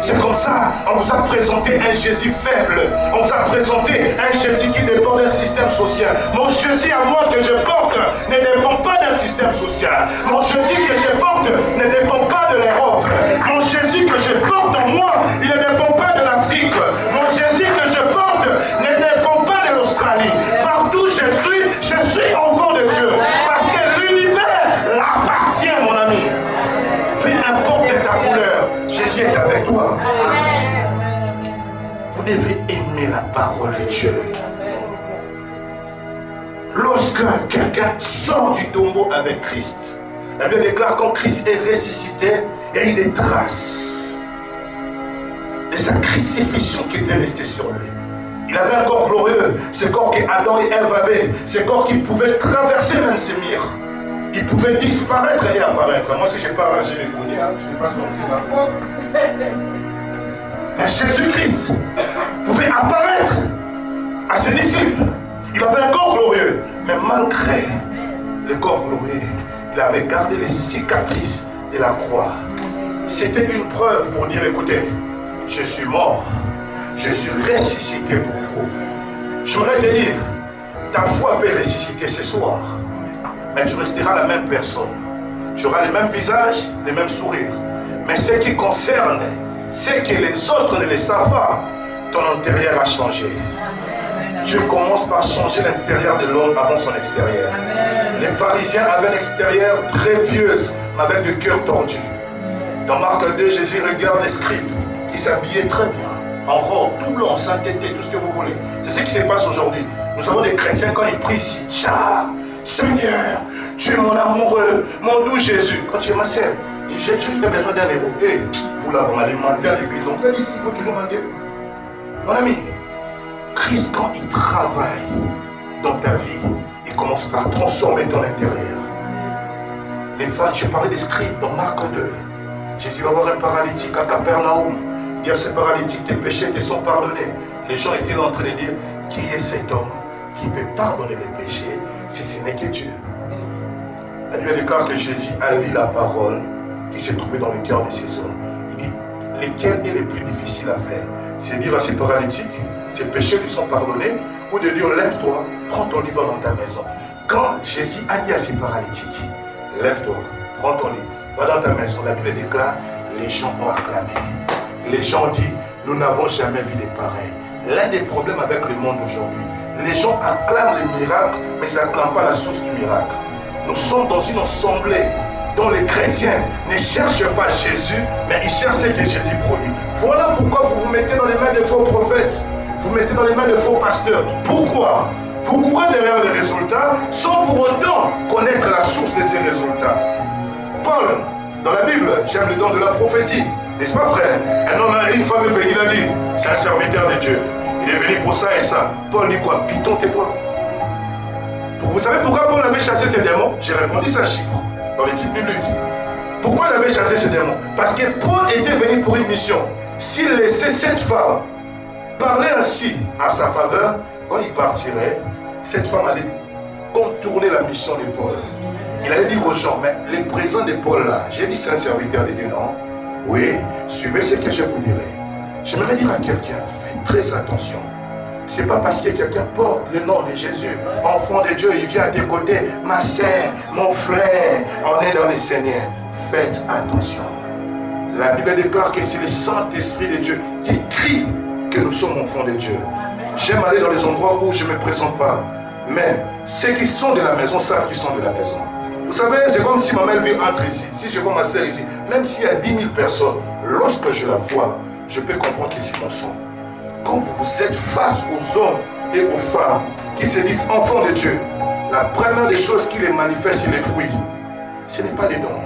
C'est comme ça, on vous a présenté un Jésus faible. On vous a présenté un Jésus qui dépend d'un système social. Mon Jésus à moi que je porte ne dépend pas d'un système social. Mon Jésus que je porte ne dépend pas de l'Europe. Mon Jésus que je porte en moi, il ne dépend pas de l'Afrique. Mon Jésus que je porte ne dépend pas de l'Australie. Partout je suis enfant de Dieu. Parce que l'univers l'appartient, mon ami. Peu importe ta couleur, Jésus est avec toi. Vous devez aimer la parole de Dieu. Lorsque quelqu'un sort du tombeau avec Christ, la Bible déclare quand Christ est ressuscité, il y a eu des traces de sa crucifixion qui était restée sur lui. Il avait un corps glorieux, ce corps qu'Adam et Ève avaient, ce corps qui pouvait traverser même ces murs. Il pouvait disparaître et apparaître. Moi, si je n'ai pas arrangé les poignets, je n'ai pas sorti ma porte. Mais Jésus-Christ pouvait apparaître à ses disciples. Il avait un corps glorieux, mais malgré le corps glorieux, il avait gardé les cicatrices de la croix. C'était une preuve pour dire, écoutez, je suis mort, je suis ressuscité pour vous. J'aimerais te dire, ta foi peut ressusciter ce soir, mais tu resteras la même personne. Tu auras le même visage, le même sourire. Mais ce qui concerne, c'est que les autres ne le savent pas. Ton intérieur a changé. Dieu commence par changer l'intérieur de l'homme avant son extérieur. Les pharisiens avaient un extérieur très pieuse, mais avec le cœur tordu. Dans Marc 2, Jésus regarde les scribes qui s'habillaient très bien. en robe, tout blanc, sainteté, tout ce que vous voulez. C'est ce qui se passe aujourd'hui. Nous avons des chrétiens quand ils prient ici. Tcha, Seigneur, tu es mon amoureux, mon doux Jésus. Quand tu es ma sœur, j'ai juste besoin d'un héros. Et vous là, on allez demander à l'église. On fait ici, il faut toujours demander. Mon ami, Christ, quand il travaille dans ta vie, il commence par transformer ton intérieur. Les femmes, je parlais des scribes dans Marc 2. Jésus va voir un paralytique à Capernaum. Il dit à ce paralytique, tes péchés te sont pardonnés. Les gens étaient là en train de dire, qui est cet homme qui peut pardonner les péchés si ce n'est que Dieu? La Bible déclare que Jésus a lu la parole qui s'est trouvée dans le cœur de ces hommes. Il dit, lesquels est le plus difficile à faire? C'est dire à ces paralytiques, ses péchés lui sont pardonnés, ou de dire, lève-toi, prends ton lit, va dans ta maison. Quand Jésus a dit à ces paralytiques, lève-toi, prends ton lit, va dans ta maison, la Bible déclare, les gens ont acclamé. Les gens ont dit, nous n'avons jamais vu des pareils. L'un des problèmes avec le monde aujourd'hui, les gens acclament les miracles, mais ils n'acclament pas la source du miracle. Nous sommes dans une assemblée dont les chrétiens ne cherchent pas Jésus, mais ils cherchent ce que Jésus produit. Voilà pourquoi vous vous mettez dans les mains de faux prophètes, vous mettez dans les mains de faux pasteurs. Pourquoi? Vous courez derrière les résultats sans pour autant connaître la source de ces résultats. Paul, dans la Bible, j'aime le don de la prophétie. N'est-ce pas, frère? Un homme, une femme est venue, il a dit, c'est un serviteur de Dieu. Il est venu pour ça et ça. Paul dit quoi? Python, tais-toi. Vous savez pourquoi Paul avait chassé ces démons? J'ai répondu ça à Chypre, dans les types bibliques. Pourquoi il avait chassé ces démons? Parce que Paul était venu pour une mission. S'il laissait cette femme parler ainsi à sa faveur, quand il partirait, cette femme allait contourner la mission de Paul. Il allait dire aux gens, mais les présents de Paul là, j'ai dit que c'est un serviteur de Dieu, non? Oui, suivez ce que je vous dirai. J'aimerais dire à quelqu'un, faites très attention. C'est pas parce que quelqu'un porte le nom de Jésus, enfant de Dieu, il vient à tes côtés, ma sœur, mon frère, on est dans le Seigneur. Faites attention. La Bible déclare que c'est le Saint-Esprit de Dieu qui crie que nous sommes enfants de Dieu. J'aime aller dans les endroits où je ne me présente pas. Mais ceux qui sont de la maison savent qu'ils sont de la maison. Vous savez, c'est comme si ma mère entre ici. Si je vois ma sœur ici, même s'il y a 10 000 personnes, lorsque je la vois, je peux comprendre que c'est mon sang. Quand vous êtes face aux hommes et aux femmes qui se disent enfants de Dieu, la première des choses qui les manifeste, c'est les fruits. Ce n'est pas des dons.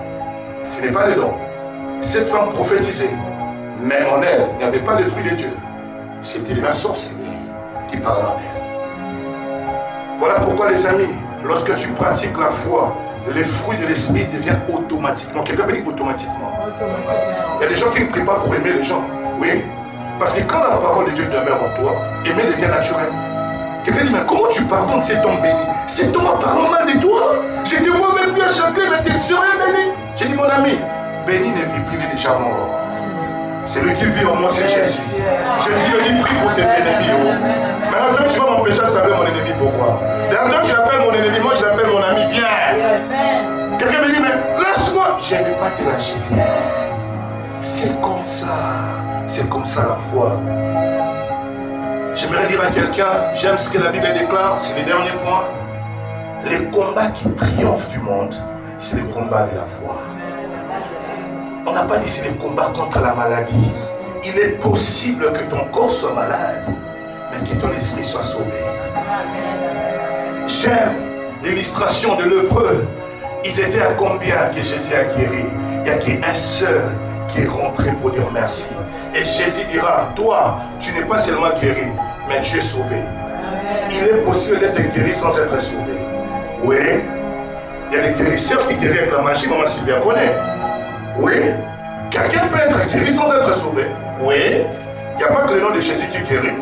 Ce n'est pas des dons. Cette femme prophétisait, mais en elle, il n'y avait pas les fruits de Dieu. C'était la sorcellerie qui parlait en elle. Voilà pourquoi, les amis, lorsque tu pratiques la foi, les fruits de l'esprit deviennent automatiquement. Quelqu'un peut dire automatiquement. Il y a des gens qui ne prient pas pour aimer les gens. Oui. Parce que quand la parole de Dieu demeure en toi, aimer devient naturel. Quelqu'un dit, mais comment tu pardonnes cet homme béni? Cet homme a parlé mal de toi. Je te vois même bien chanter, mais tu serais béni. J'ai dit, mon ami, béni ne vit plus, il est déjà mort. C'est lui qui vit en moi, c'est Jésus. Jésus a dit, prie pour tes ennemis. Maintenant, toi, tu vas m'empêcher de savoir mon ennemi, pourquoi? Maintenant, tu l'appelles mon ennemi, moi je l'appelle mon ami, viens. Quelqu'un me dit, mais lâche-moi. Je ne vais pas te lâcher, viens. C'est comme ça. C'est comme ça la foi. J'aimerais dire à quelqu'un, j'aime ce que la Bible déclare, c'est le dernier point. Les combats qui triomphent du monde, c'est les combats de la foi. On n'a pas dit c'est les combats contre la maladie. Il est possible que ton corps soit malade, mais que ton esprit soit sauvé. J'aime l'illustration de l'hébreu. Ils étaient à combien que Jésus a guéri? Il n'y a qu'un seul qui est rentré pour dire merci. Et Jésus dira, toi, tu n'es pas seulement guéri, mais tu es sauvé. Il est possible d'être guéri sans être sauvé. Oui. Il y a des guérisseurs qui guérissent avec la magie, maman Sylvia connaît. Oui. Quelqu'un peut être guéri sans être sauvé. Oui. Il n'y a pas que le nom de Jésus qui guérit.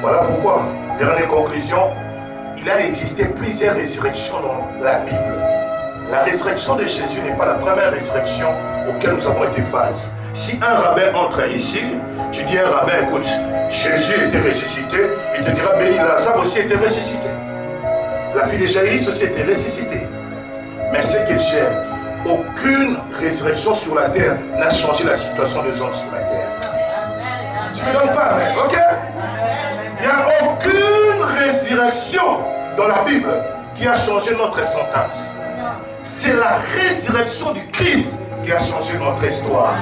Voilà pourquoi, dernière conclusion, il a existé plusieurs résurrections dans la Bible. La résurrection de Jésus n'est pas la première résurrection auquel nous avons été face. Si un rabbin entre ici, tu dis à un rabbin, écoute, Jésus était ressuscité, il te dira, béni, Lazare aussi était ressuscité. La fille de Jaïrus aussi était ressuscitée. Mais ce que j'aime, aucune résurrection sur la terre n'a changé la situation des hommes sur la terre. Tu ne me donnes pas, mais ok? Il n'y a aucune résurrection dans la Bible qui a changé notre sentence. C'est la résurrection du Christ qui a changé notre histoire.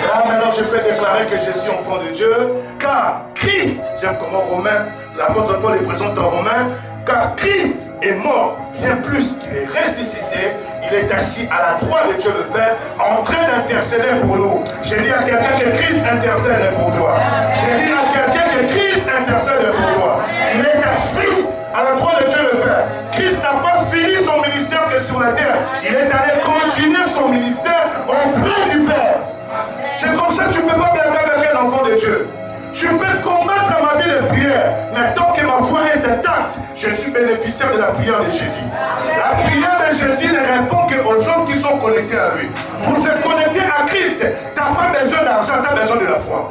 Là maintenant je peux déclarer que je suis enfant de Dieu, car Christ, j'aime comment Romain, l'apôtre Paul est présent en Romain, car Christ est mort, bien plus qu'il est ressuscité, il est assis à la droite de Dieu le Père, en train d'intercéder pour nous. J'ai dit à quelqu'un que Christ intercède pour toi. J'ai dit à quelqu'un que Christ intercède pour toi. Il est assis à la droite de Dieu le Père. Christ n'a pas fini son ministère que sur la terre. Il est allé continuer son ministère auprès du Père. C'est comme ça que tu ne peux pas blaguer avec un enfant de Dieu. Tu peux combattre ma vie de prière, mais tant que ma foi est intacte, je suis bénéficiaire de la prière de Jésus. La prière de Jésus ne répond qu'aux hommes qui sont connectés à lui. Pour se connecter à Christ, tu n'as pas besoin d'argent, tu as besoin de la foi.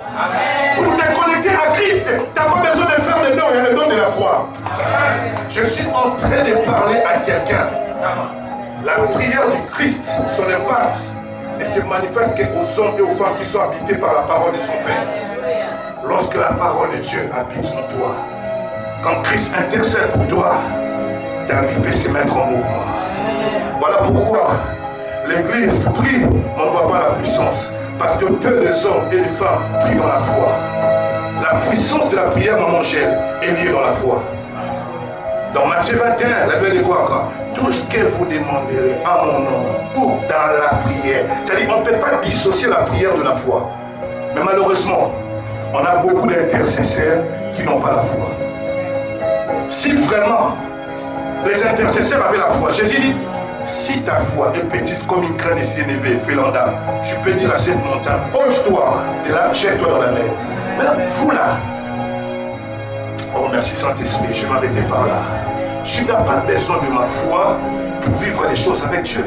Pour te connecter à Christ, tu n'as pas besoin de faire des dons, il y a le don de la croix. Je suis en train de parler à quelqu'un. La prière du Christ, son impact, ne se manifeste qu'aux hommes et aux femmes qui sont habités par la parole de son Père. Lorsque la parole de Dieu habite en toi, quand Christ intercède pour toi, ta vie peut se mettre en mouvement. Voilà pourquoi l'Église prie, mais on ne voit pas la puissance. Parce que peu de hommes et de femmes prient dans la foi. La puissance de la prière, maman Gèle, est liée dans la foi. Dans Matthieu 21, la Bible dit quoi encore? Tout ce que vous demanderez à mon nom ou dans la prière. C'est-à-dire qu'on ne peut pas dissocier la prière de la foi. Mais malheureusement, on a beaucoup d'intercesseurs qui n'ont pas la foi. Si vraiment les intercesseurs avaient la foi, Jésus dit, si ta foi est petite comme une graine de sénévé, Félanda, tu peux dire à cette montagne, hoche-toi, et là, jette-toi dans la mer. Mais là, vous là, oh merci Saint-Esprit, je vais m'arrêter par là. Tu n'as pas besoin de ma foi pour vivre les choses avec Dieu.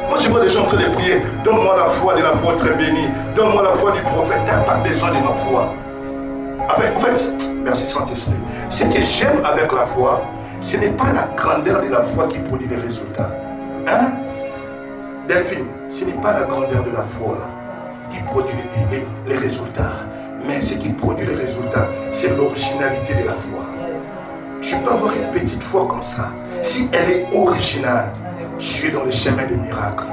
Moi je vois des gens en train de prier, donne-moi la foi de l'apôtre béni, donne-moi la foi du prophète. Tu n'as pas besoin de ma foi. En fait, merci Saint-Esprit. Ce que j'aime avec la foi, ce n'est pas la grandeur de la foi qui produit les résultats. Hein? Delphine, ce n'est pas la grandeur de la foi qui produit les résultats. Mais ce qui produit les résultats, c'est l'originalité de la foi. Tu peux avoir une petite foi comme ça. Si elle est originale, tu es dans le chemin des miracles.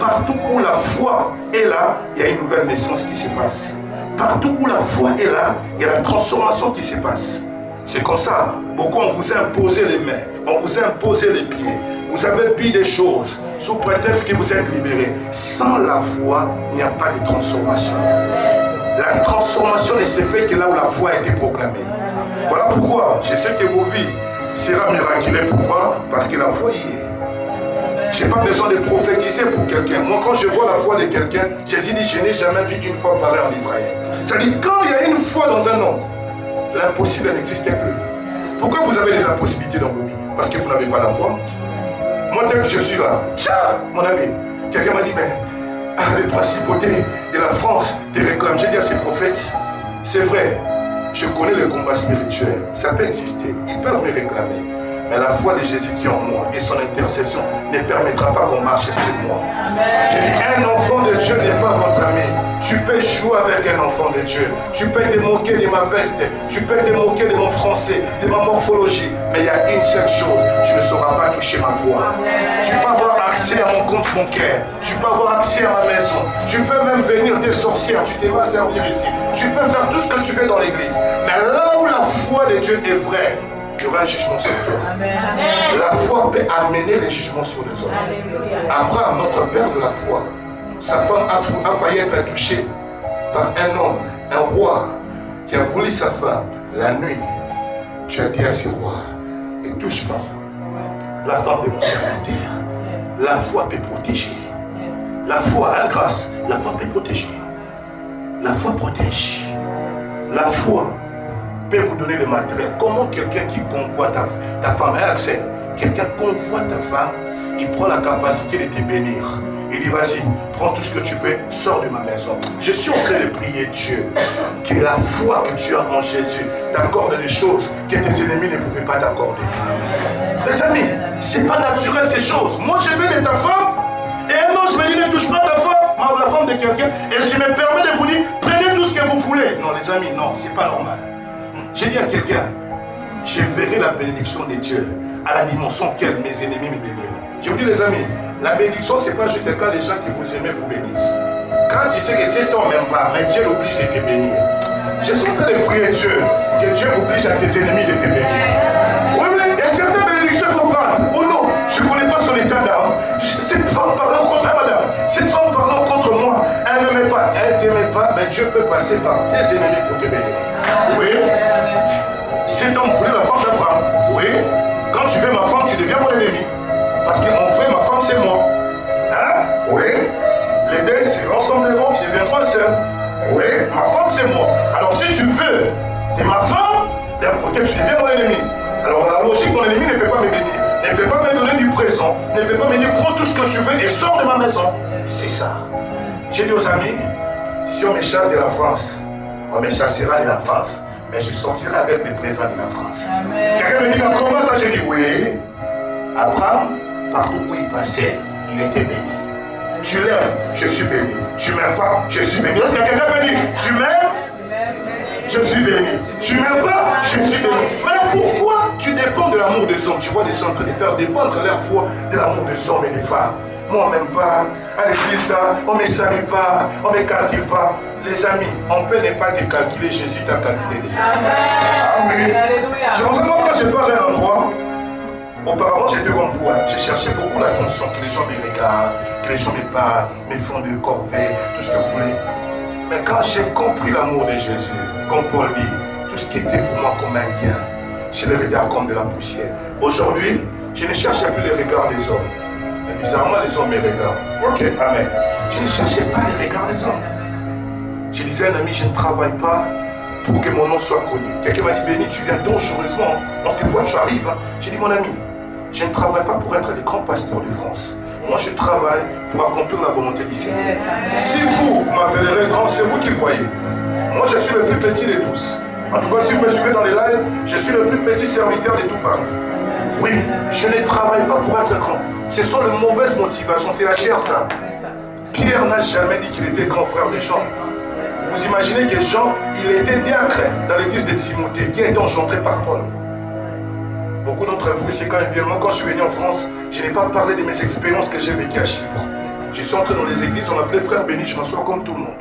Partout où la foi est là, il y a une nouvelle naissance qui se passe. Partout où la foi est là, il y a la transformation qui se passe. C'est comme ça. Beaucoup, on vous a imposé les mains, on vous a imposé les pieds. Vous avez dit des choses sous prétexte que vous êtes libérés. Sans la foi, il n'y a pas de transformation. La transformation ne se fait que là où la foi a été proclamée. Voilà pourquoi je sais que vos vies seront miraculeuses. Pourquoi? Parce que la foi y est. Je n'ai pas besoin de prophétiser pour quelqu'un. Moi, quand je vois la foi de quelqu'un, Jésus dit, je n'ai jamais vu une foi parler en Israël. C'est-à-dire, quand il y a une foi dans un homme, l'impossible n'existe plus. Pourquoi vous avez des impossibilités dans vos vies? Parce que vous n'avez pas la foi. Moi, tel que je suis là, tiens, mon ami, quelqu'un m'a dit, mais les principautés de la France te réclament. J'ai dit à ces prophètes, c'est vrai, je connais le combat spirituel, ça peut exister, ils peuvent me réclamer. Mais la foi de Jésus qui est en moi et son intercession ne permettra pas qu'on marche sur moi. J'ai dit, un enfant de Dieu n'est pas votre ami. Tu peux jouer avec un enfant de Dieu. Tu peux te moquer de ma veste. Tu peux te moquer de mon français, de ma morphologie. Mais il y a une seule chose, tu ne sauras pas toucher ma voix. Tu peux avoir accès à mon compte bancaire. Tu peux avoir accès à ma maison. Tu peux même venir des sorcières. Tu te vas servir ici. Tu peux faire tout ce que tu veux dans l'église. Mais là où la foi de Dieu est vraie, il y aura un jugement sur toi. La foi peut amener les jugements sur les hommes. Abraham, notre père de la foi, sa femme a failli être touchée par un homme, un roi, qui a volé sa femme la nuit. Tu as dit à ce roi, ne touche pas la femme de mon serviteur. La foi peut protéger. La foi, hein, grâce, la foi peut protéger. La foi protège. La foi peut vous donner le matériel. Comment quelqu'un qui convoite ta femme a accès? Quelqu'un convoite ta femme, il prend la capacité de te bénir. Il dit, vas-y, prends tout ce que tu veux, sors de ma maison. Je suis en train de prier Dieu, que la foi que tu as en Jésus t'accorde des choses que tes ennemis ne pouvaient pas t'accorder. Les amis, c'est pas naturel ces choses. Moi je vais de ta femme, et un ange me dit, ne touche pas ta femme, la femme de quelqu'un, et je me permets de vous dire, prenez tout ce que vous voulez. Non les amis, non, c'est pas normal. J'ai dit à quelqu'un, je verrai la bénédiction de Dieu à la dimension auquel mes ennemis me béniront. Je vous dis les amis, La bénédiction, ce n'est pas juste quand les gens qui vous aiment vous bénissent. Quand tu sais que cet homme n'aime pas, mais Dieu l'oblige de te bénir. Je suis en train de prier Dieu, que Dieu oblige à tes ennemis de te bénir. Oui, oui, il y a certaines bénédictions qu'il faut prendre. Oh non, je ne connais pas son état d'âme. Cette femme parlant contre elle, madame, cette femme parlant contre moi, elle ne m'aimait pas. Elle ne t'aimait pas, mais Dieu peut passer par tes ennemis pour te bénir. Oui. Cet homme voulait la femme d'Abraham. Oui. Quand tu veux ma femme, tu deviens mon ennemi. Parce qu'en vrai, ma femme, c'est moi. Hein? Oui. Les deux se rassembleront, ils deviendront seuls. Oui, ma femme, c'est moi. Alors si tu veux, t'es ma femme, d'un côté, tu deviens mon ennemi. Alors la logique, mon ennemi ne peut pas me bénir, ne peut pas me donner du présent, ne peut pas me dire prends tout ce que tu veux et sors de ma maison. C'est ça. J'ai dit aux amis, si on me chasse de la France, on me chassera de la France, mais je sortirai avec les présents de la France. Quelqu'un me dit, mais comment ça? J'ai dit, oui. Abraham, partout où il passait, il était béni. Tu l'aimes, je suis béni. Tu m'aimes pas, je suis béni. Est-ce que quelqu'un peut dire, tu m'aimes, je suis béni. Tu m'aimes pas, je suis béni. Mais pourquoi tu dépends de l'amour des hommes? Tu vois des gens en train de faire dépendre leur foi de l'amour des hommes et des femmes. Moi, on ne m'aime pas. À l'église, là, on ne me salue pas, on ne me calcule pas. Les amis, on peut ne pas te calculer, Jésus t'a calculé déjà. Ah oui. C'est pour ça que quand je pars à un endroit, auparavant j'étais comme vous, hein. Je cherchais beaucoup l'attention, que les gens me regardent, que les gens me parlent, me font de corvée, tout ce que vous voulez. Mais quand j'ai compris l'amour de Jésus, comme Paul dit, tout ce qui était pour moi comme un bien, je les regarde comme de la poussière. Aujourd'hui, je ne cherchais plus les regards des hommes. Mais bizarrement, les hommes me regardent. Ok, amen. Je ne cherchais pas les regards des hommes. Je disais à un ami, je ne travaille pas pour que mon nom soit connu. Quelqu'un m'a dit, Béni, tu viens dangereusement. Dans tes voies, tu arrives. J'ai dit, mon ami, je ne travaille pas pour être le grand pasteur de France. Moi, je travaille pour accomplir la volonté du Seigneur. Si vous m'appellerez grand, c'est vous qui voyez. Moi, je suis le plus petit de tous. En tout cas, si vous me suivez dans les lives, je suis le plus petit serviteur de tout Paris. Oui, je ne travaille pas pour être grand. Ce sont les mauvaises motivations, c'est la chair, ça. Pierre n'a jamais dit qu'il était grand frère de Jean. Vous imaginez que Jean, il était diacre dans l'église de Timothée, qui a été engendré par Paul. Beaucoup d'entre vous, ici, quand je suis venu en France, je n'ai pas parlé de mes expériences que j'ai vécues à Chypre. Je suis entré dans les églises, on m'appelait frère béni, je m'assois comme tout le monde.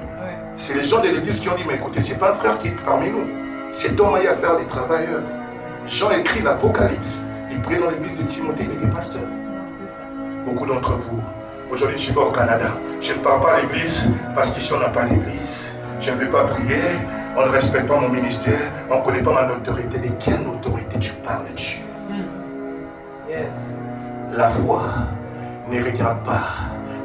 C'est les gens de l'église qui ont dit, mais écoutez, c'est pas un frère qui est parmi nous. Cet homme a eu à faire des travailleurs. Jean écrit l'Apocalypse. Il priait dans l'église de Timothée, il était pasteur. Beaucoup d'entre vous, aujourd'hui je vais au Canada. Je ne pars pas à l'église parce qu'ici on n'a pas d'église. Je ne vais pas prier, on ne respecte pas mon ministère, on ne connaît pas ma autorité. De quelle autorité tu parles dessus? Yes. La foi ne regarde pas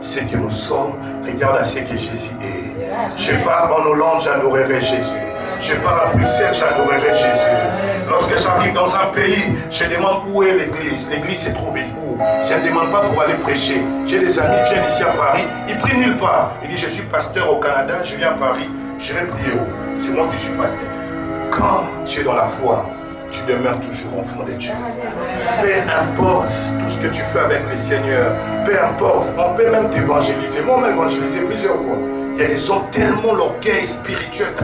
ce que nous sommes, regarde à ce que Jésus est. Je pars en Hollande, j'adorerai Jésus. Je pars à Bruxelles, j'adorerai Jésus. Lorsque j'arrive dans un pays, je demande où est l'église. L'église se trouve où? Je ne demande pas pour aller prêcher. J'ai des amis qui viennent ici à Paris, ils prient nulle part. Ils disent, je suis pasteur au Canada, je viens à Paris, je vais prier où? C'est moi qui suis pasteur. Quand tu es dans la foi, tu demeures toujours enfant de Dieu. Peu importe tout ce que tu fais avec le Seigneur, peu importe, on peut même t'évangéliser. Moi, on m'a évangélisé plusieurs fois. Il y a des hommes tellement l'orgueil spirituel.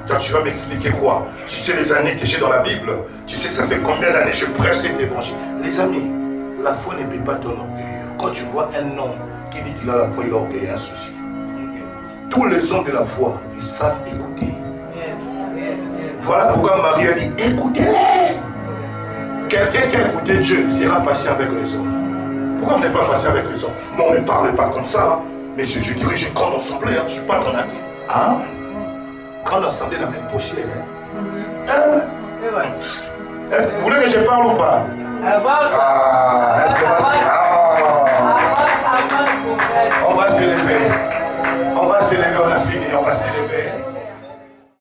Toi, tu vas m'expliquer quoi? Tu sais les années que j'ai dans la Bible. Tu sais ça fait combien d'années je prêche cet évangile. Les amis, la foi ne peut pas ton orgueil. Quand tu vois un homme qui dit qu'il a la foi et l'orgueil, il y a un souci. Tous les hommes de la foi, ils savent écouter. Voilà pourquoi Marie a dit, écoutez-les. Quelqu'un qui a écouté Dieu sera patient avec les hommes. Pourquoi vous n'êtes pas patient avec les hommes? Bon, ne parlez pas comme ça. Messieurs, je dirige une grande assemblée, je ne suis pas ton ami. Hein? Grande assemblée n'a même possible. Hein? Est-ce que vous voulez que je parle ou pas? Est-ce que ma